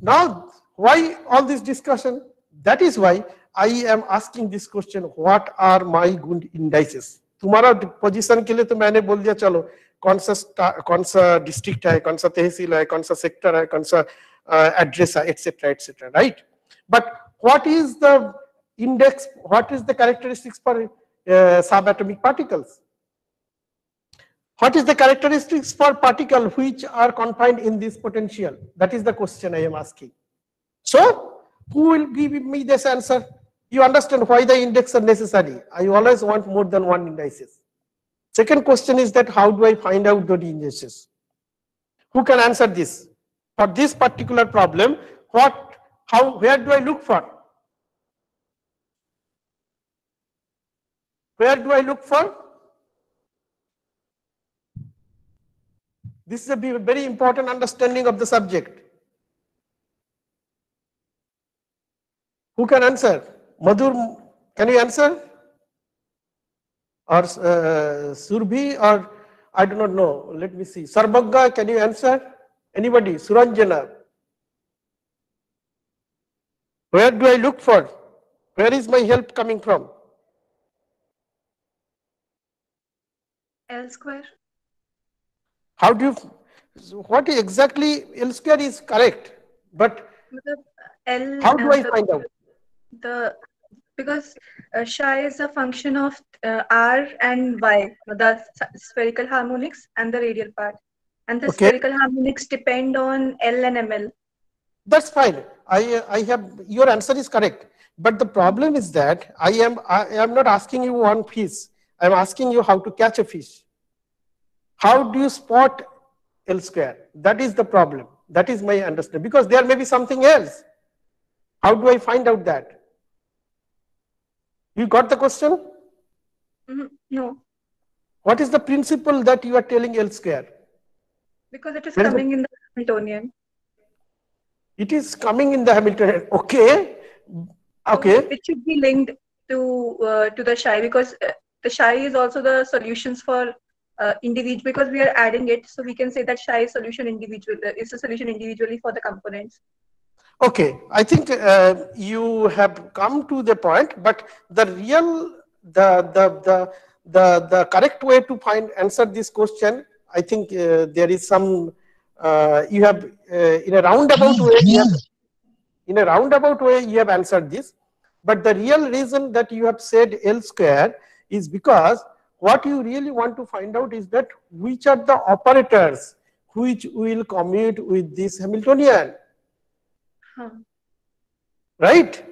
now why all this discussion? That is why I am asking this question, what are my good indices? तुम्हारा position के लिए तो मैंने बोल दिया चलो कौन सा डिस्ट्रिक्ट है, कौन सा तहसील है, कौन सा सेक्टर है, कौन सा एड्रेस है, etc., right? But what is the index, what is the characteristics for subatomic particles? What is the characteristics for particle which are confined in this potential? That is the question I am asking. So who will give me this answer? You understand why the index are necessary. I always want more than one indices. Second question is that how do I find out the indices? Who can answer this? For this particular problem, where do I look for? Where do I look for? This is a very important understanding of the subject. Who can answer? Madhur, can you answer? Or Surbhi, or I do not know. Let me see. Sarbagga, can you answer? Anybody? Suranjana. Where do I look for? Where is my help coming from? L square. How do you, what exactly L square is correct, but L, how do I find out? Because psi is a function of R and Y, the spherical harmonics and the radial part. And the spherical harmonics depend on L and ML. That's fine. I have, your answer is correct. But the problem is that I am not asking you one fish. I am asking you how to catch a fish. How do you spot L square? That is the problem. That is my understanding. Because there may be something else. How do I find out that? You got the question? No. What is the principle that you are telling L square? Because it is coming in the Hamiltonian. It is coming in the Hamiltonian. Okay. Okay. So it should be linked to the psi, because the psi is also the solutions for individual, because we are adding it, so we can say that psi is solution individual is a solution individually for the components. Okay, I think you have come to the point, but the real, the correct way to answer this question, I think there is some, you have in a roundabout way, you have answered this, but the real reason that you have said L square is because what you really want to find out is that which are the operators which will commute with this Hamiltonian. Right?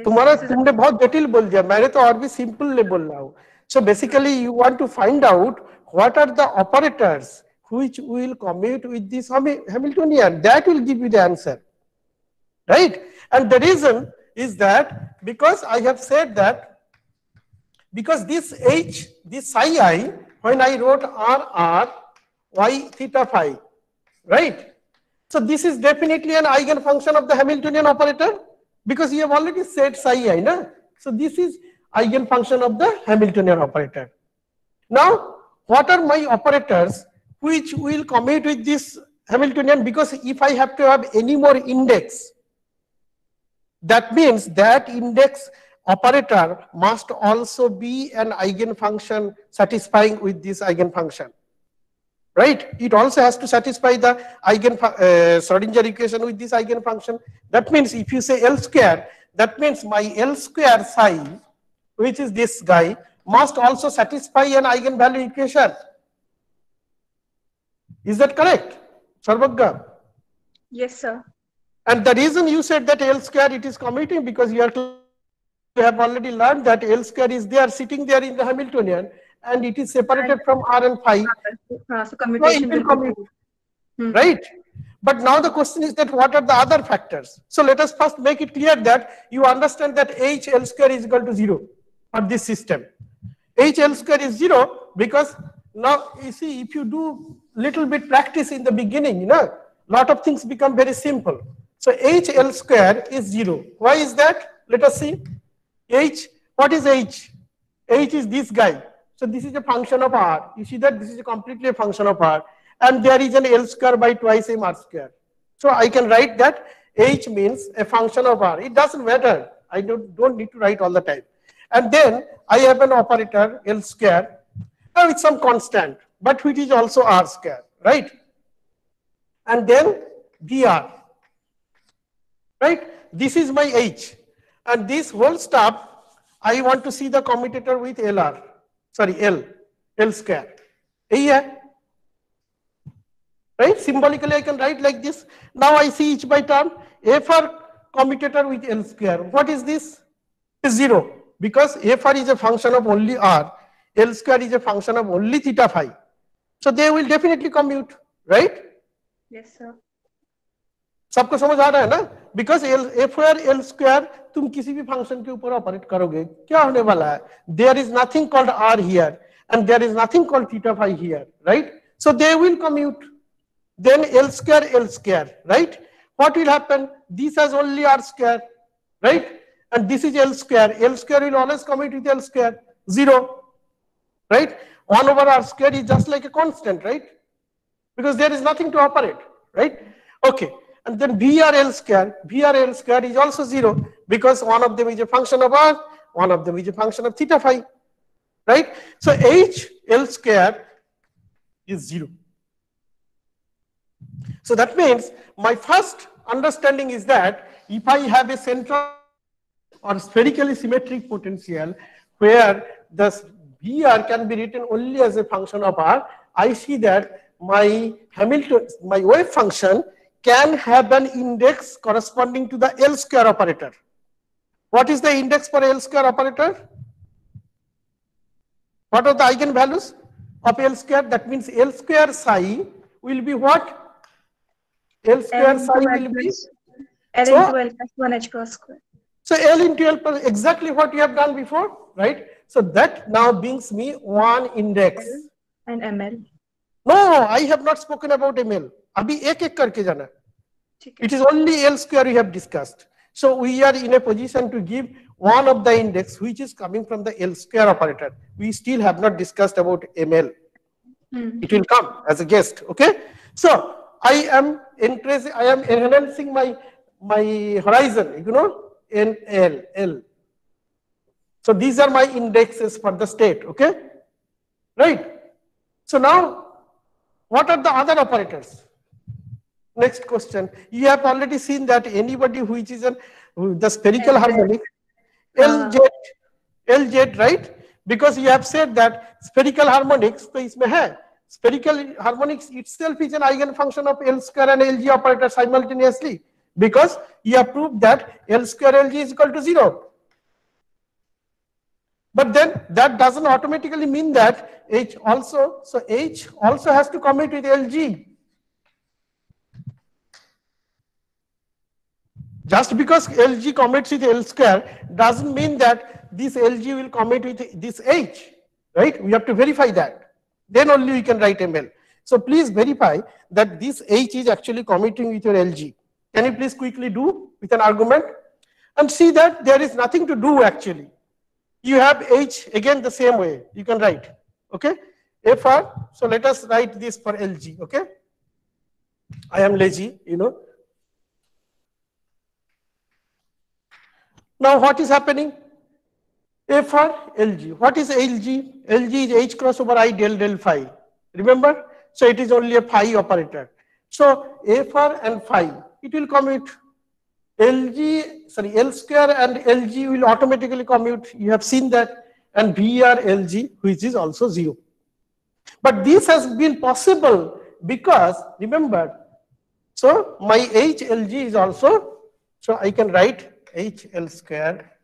तुमने बहुत जटिल बोल दिया, मैंने तो और भी simple बोल रहा हूँ. So basically you want to find out what are the operators which will commute with this Hamiltonian. That will give you the answer. Right? And the reason is that because I have said that because this H, this psi I, when I wrote R, Y, theta, phi, right? So this is definitely an eigenfunction of the Hamiltonian operator, because you have already said psi I, na? So this is eigenfunction of the Hamiltonian operator. Now, what are my operators which will commute with this Hamiltonian? Because if I have to have any more index, that means that index operator must also be an eigenfunction satisfying with this eigenfunction. Right? It also has to satisfy the Schrodinger equation with this eigenfunction. That means if you say L square, that means my L square psi, which is this guy, must also satisfy an eigenvalue equation. Is that correct, Sarvagga? Yes, sir. And the reason you said that L square it is commuting, because you have already learned that L square is there, sitting there in the Hamiltonian, and it is separated from R and phi. So commutation will commute. Right? But now the question is that what are the other factors? So let us first make it clear that you understand that H L square is equal to 0 for this system. H L square is 0 because Now, you see, if you do little bit practice in the beginning, you know, lot of things become very simple. So h L square is 0. Why is that? Let us see. H, what is h? H is this guy. So this is a function of r. You see that this is completely a function of r. And there is an L square by twice m r square. So I can write that h means a function of r. It doesn't matter. I don't need to write all the time. And then I have an operator L square with some constant, but which is also r square, right? And then Vr, right? This is my h. And this whole stuff, I want to see the commutator with Lr, sorry, L square. Yeah. Right? Symbolically, I can write like this. Now I see each by term. Fr commutator with L square. What is this? Is 0. Because Fr is a function of only r. L square is a function of only theta phi. So they will definitely commute, right? Yes, sir. सबको समझ आ रहा है ना? Because Fr L square तुम किसी भी function के ऊपर ऑपरेट करोगे, क्या होने वाला है? There is nothing called r here, and there is nothing called theta phi here, right? So they will commute. Then L square, right? What will happen? This has only r square, right? And this is L square. L square will always commute with L square, 0, right? 1 over r square is just like a constant, right? Because there is nothing to operate, right? Okay. And then Vrl square is also 0 because one of them is a function of r, one of them is a function of theta phi, right? So L square is 0. So that means my first understanding is that if I have a central or spherically symmetric potential where the Vr can be written only as a function of r, I see that my wave function can have an index corresponding to the L square operator. What is the index for L square operator? What are the eigenvalues of L square? That means L square psi will be what? L square psi will be L into L plus 1 h cross square. So L into L plus exactly what you have done before, right? So that now brings me one index. And ML. No, I have not spoken about ML. Abhi ek karke jana. It is only L square we have discussed. So we are in a position to give one of the index which is coming from the L square operator. We still have not discussed about ML. It will come as a guest. Okay. So I am enhancing my horizon, you know, L. So these are my indexes for the state. Okay. Right. So now, what are the other operators? Next question. You have already seen that anybody which is the spherical harmonic, LZ, right? Because you have said that spherical harmonics, so isme hai. Spherical harmonics itself is an eigenfunction of L square and LG operator simultaneously, because you have proved that L square LG is equal to 0. But then that doesn't automatically mean that H also has to commute with LG. Just because LG commutes with L square doesn't mean that this LG will commute with this H, right? We have to verify that. Then only we can write ML. So please verify that this H is actually commuting with your LG. Can you please quickly do with an argument? And see that there is nothing to do actually. You have H again the same way. You can write, okay? Fr, so let us write this for LG, okay? I am lazy, you know. Now what is happening? Fr, LG. What is LG? LG is H cross over I del phi. Remember? So it is only a phi operator. So Fr and phi, it will commute. L square and LG will automatically commute. You have seen that. And Vr LG, which is also 0. But this has been possible because, remember, so my HLG is also, so I can write HL square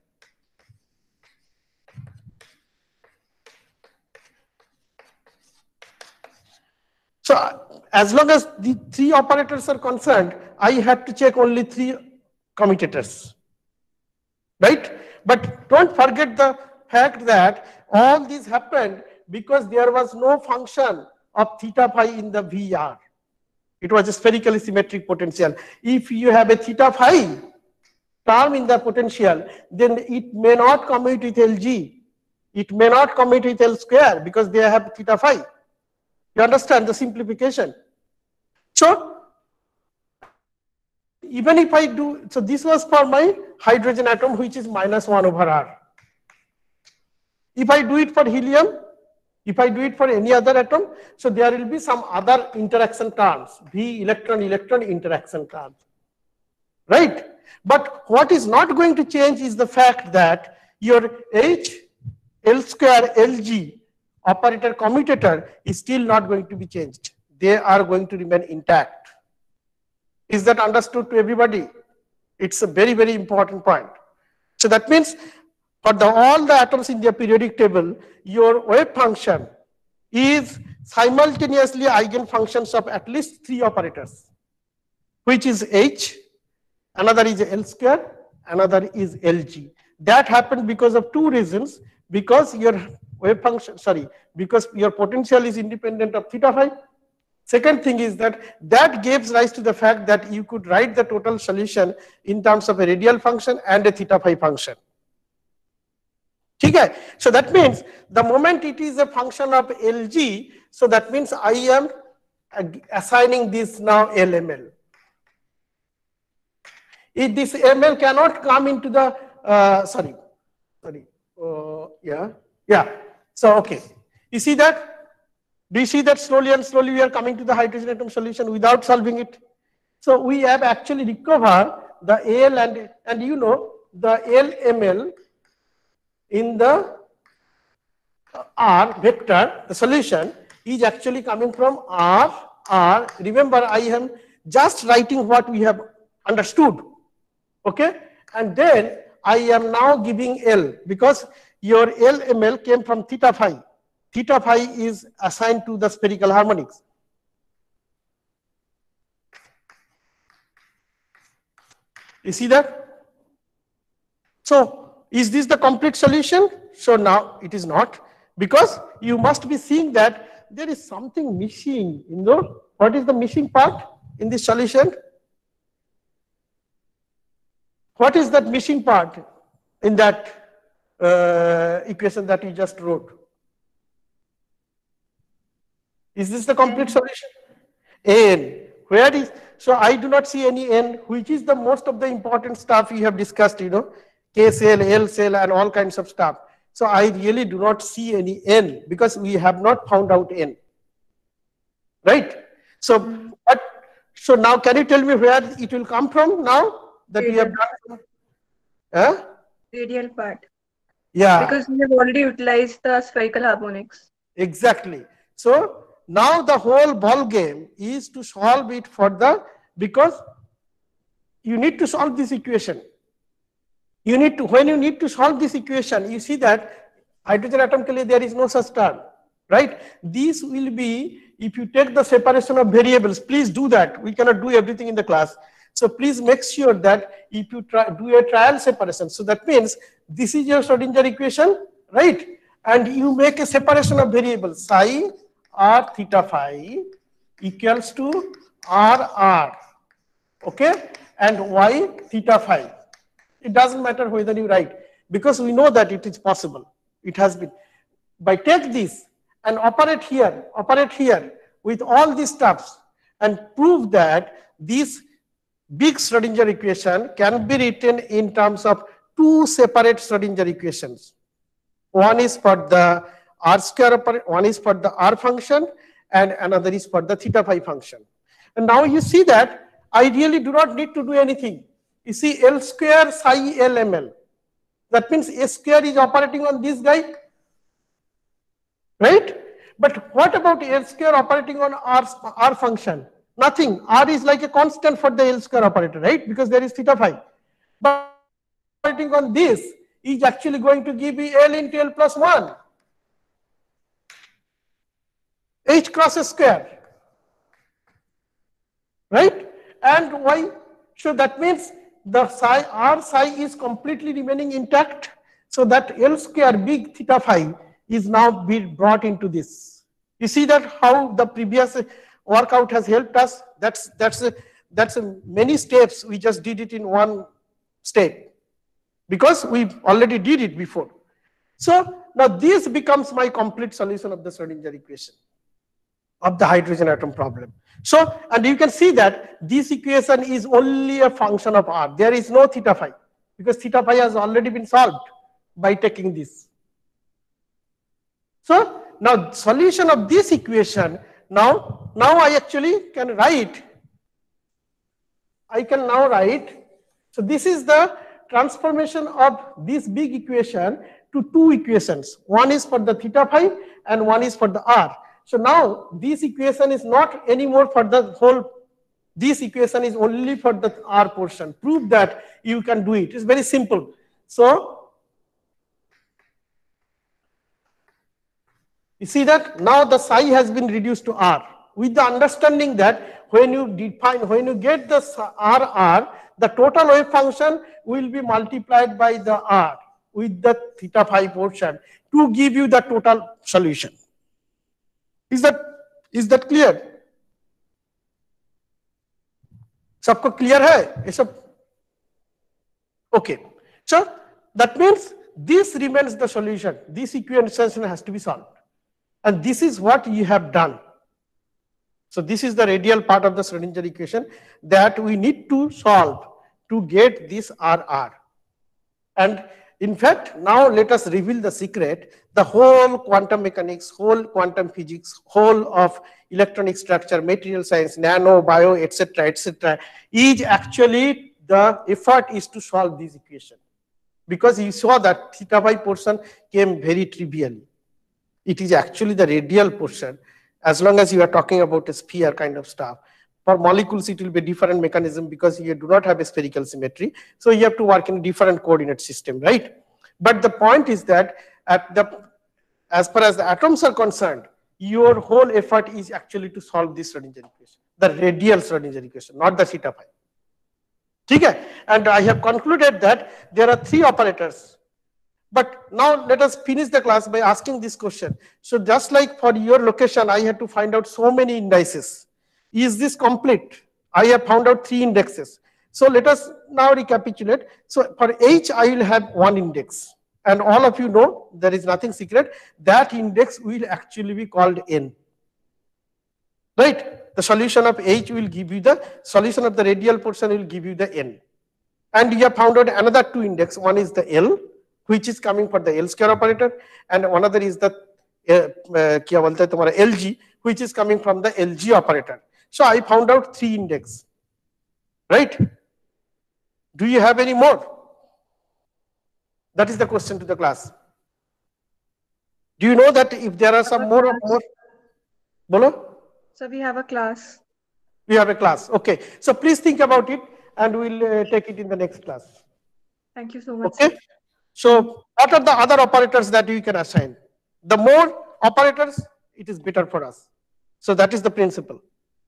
so as long as the 3 operators are concerned, I have to check only 3 commutators, right? But don't forget the fact that all this happened because there was no function of theta phi in the VR. It was a spherically symmetric potential. If you have a theta phi term in the potential, then it may not commute with Lg. It may not commute with L square because they have theta phi. You understand the simplification? So, even if I do, so this was for my hydrogen atom, which is -1/r. If I do it for helium, if I do it for any other atom, so there will be some other interaction terms, V electron-electron interaction terms, right? But what is not going to change is the fact that your H, L square, Lg operator commutator is still not going to be changed. They are going to remain intact. Is that understood to everybody? It's a very, very important point. So that means for all the atoms in the periodic table, your wave function is simultaneously eigenfunctions of at least 3 operators, which is H, another is L square, another is Lg. That happened because of 2 reasons. Because your wave function, because your potential is independent of theta phi. Second thing is that gives rise to the fact that you could write the total solution in terms of a radial function and a theta phi function. Okay? So that means the moment it is a function of Lg, so that means I am assigning this now LML. If this ML cannot come into the, so okay. You see that? Do you see that slowly and slowly we are coming to the hydrogen atom solution without solving it? So we have actually recovered the Al and you know the LML in the R vector, the solution is actually coming from R. Remember, I am just writing what we have understood. Okay? And then I am now giving L because your LML came from theta phi. Theta phi is assigned to the spherical harmonics. You see that? So, is this the complete solution? So now it is not, because you must be seeing that there is something missing. You know, what is the missing part in this solution? What is that missing part in that equation that you just wrote? Is this the complete solution? N. Where is, so I do not see any N, which is the most of the important stuff we have discussed, you know, K cell, L cell and all kinds of stuff. So I really do not see any N because we have not found out N. Right? So, so now can you tell me where it will come from now that we have done? Huh? Radial part. Yeah. Because we have already utilized the spherical harmonics. Exactly. So now the whole ball game is to solve it for the, because you need to solve this equation. You need to, when you need to solve this equation, you see that hydrogen atom ke liye there is no such term, right? This will be, if you take the separation of variables, please do that. We cannot do everything in the class. So please make sure that if you do a trial separation, so that means this is your Schrodinger equation, right? And you make a separation of variables, psi r theta phi equals to r, okay, and y theta phi. It doesn't matter whether you write, because we know that it is possible. It has been. By take this and operate here with all these stuffs and prove that this big Schrodinger equation can be written in terms of 2 separate Schrodinger equations. One is for the r square, one is for the r function, and another is for the theta phi function. And now you see that I really do not need to do anything. You see L square psi LML. That means A square is operating on this guy, right? But what about L square operating on R function? Nothing. R is like a constant for the L square operator, right? Because there is theta phi. But operating on this is actually going to give me L into L plus 1. H cross a square, right? And why? So that means the psi R psi is completely remaining intact, so that L square big theta phi is now being brought into this. You see that how the previous workout has helped us? That's many steps. We just did it in one step because we already did it before. So now this becomes my complete solution of the Schrodinger equation of the hydrogen atom problem. So, and you can see that this equation is only a function of r. There is no theta phi because theta phi has already been solved by taking this. So now solution of this equation, now I actually can write, so this is the transformation of this big equation to two equations. One is for the theta phi and one is for the r. So now this equation is not anymore for the whole, this equation is only for the r portion. Prove that you can do it. It's very simple. So you see that now the psi has been reduced to r with the understanding that when you get the r, the total wave function will be multiplied by the r with the theta phi portion to give you the total solution. Is that clear? सबको clear है ये सब? Okay. So that means this remains the solution. This equation has to be solved. And this is what you have done. So this is the radial part of the Schrodinger equation that we need to solve to get this RR. And in fact, now let us reveal the secret. The whole quantum mechanics, whole quantum physics, whole of electronic structure, material science, nano, bio, etc., is actually the effort is to solve this equation. Because you saw that theta phi portion came very trivially. It is actually the radial portion. As long as you are talking about a sphere kind of stuff. For molecules, it will be a different mechanism because you do not have a spherical symmetry. So you have to work in a different coordinate system, right? But the point is that as far as the atoms are concerned, your whole effort is actually to solve this Schrodinger equation, the radial Schrodinger equation, not the theta phi. Okay? And I have concluded that there are three operators. But now let us finish the class by asking this question. So just like for your location, I had to find out so many indices. Is this complete? I have found out 3 indexes. So let us now recapitulate. So for H, I will have 1 index. And all of you know, there is nothing secret. That index will actually be called N. Right? The solution of H will give you the solution of the radial portion will give you the N. And you have found out another 2 index. One is the L, which is coming for the L square operator, and another is the LG, which is coming from the LG operator. So I found out 3 index, right? Do you have any more? That is the question to the class. Do you know that if there are some more? Bolo? So we have a class. We have a class. Okay. So please think about it, and we'll take it in the next class. Thank you so much. Okay. Sir. So what are the other operators that you can assign? The more operators, it is better for us. So that is the principle.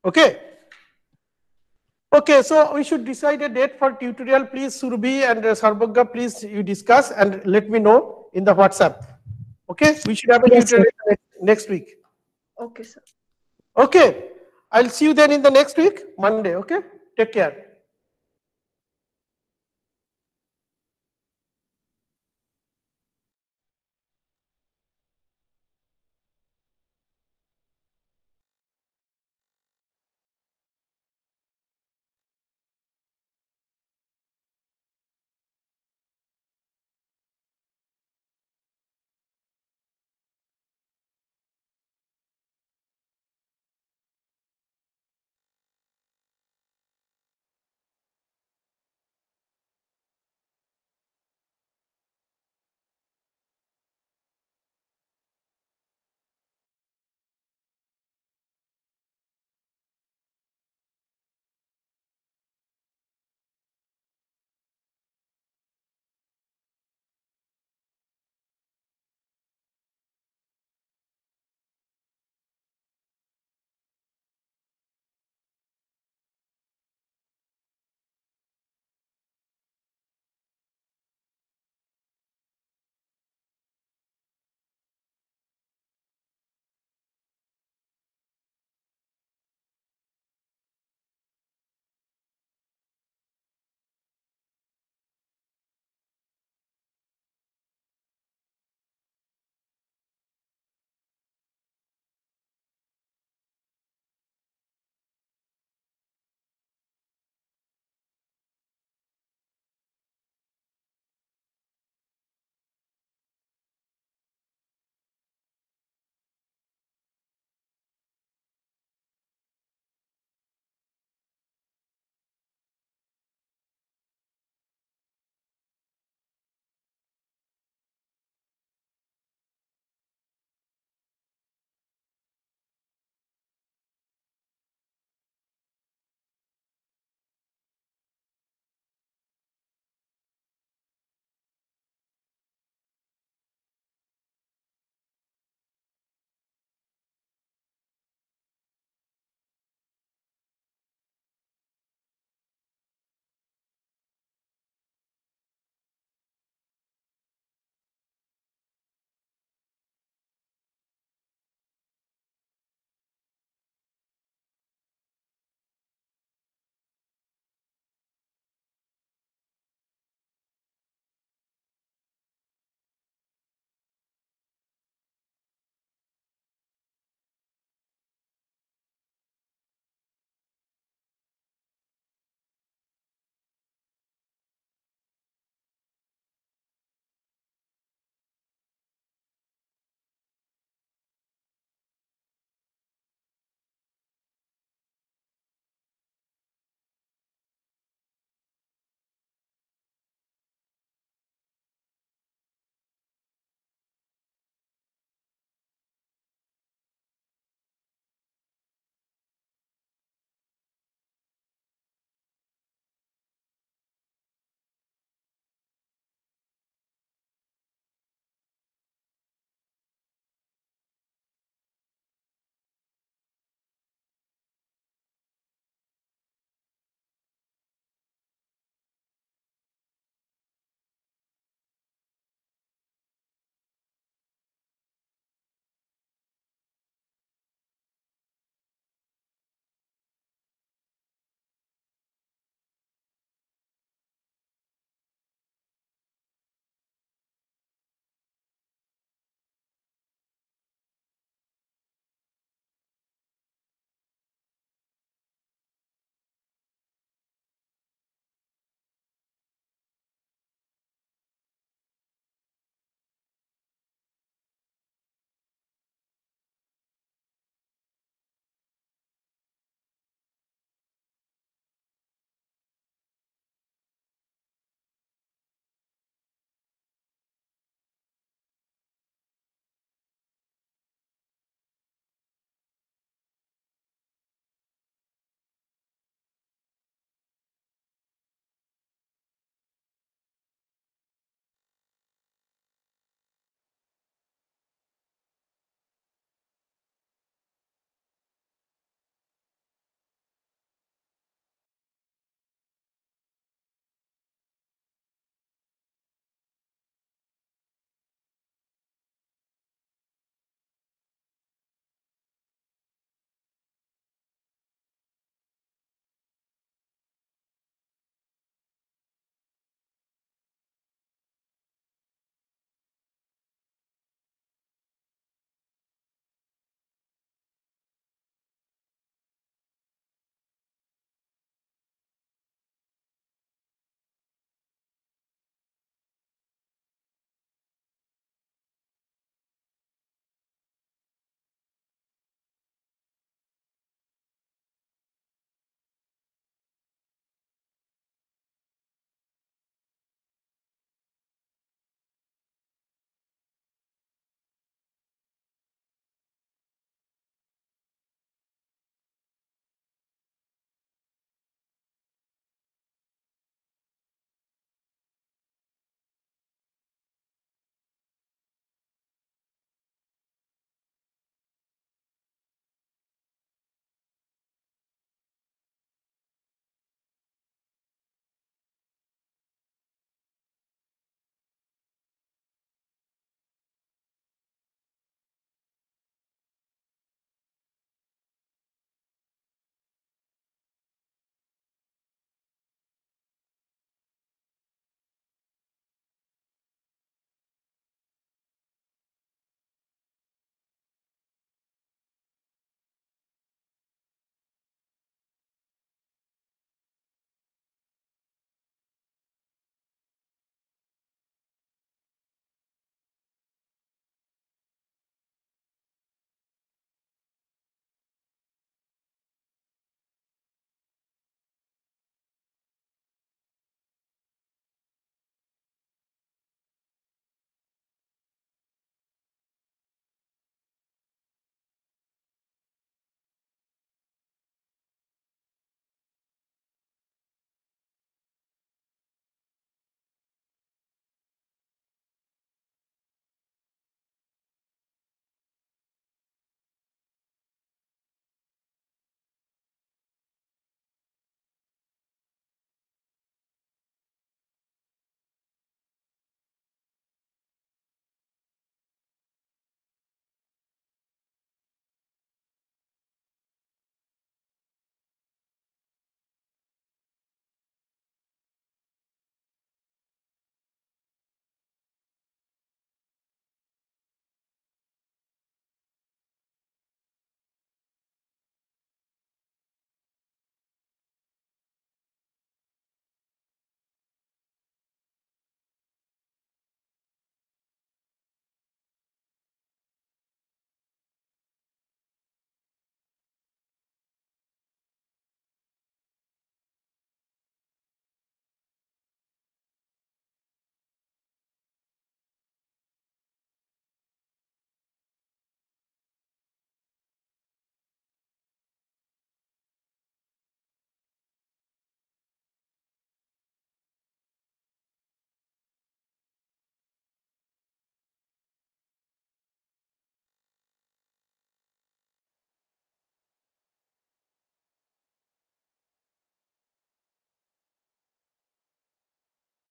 Okay. Okay, so we should decide a date for tutorial. Please, Surabhi and Sarbogga, please you discuss and let me know in the WhatsApp. Okay, we should have a tutorial next week. Okay, sir. Okay, I'll see you then in the next week, Monday. Okay, take care.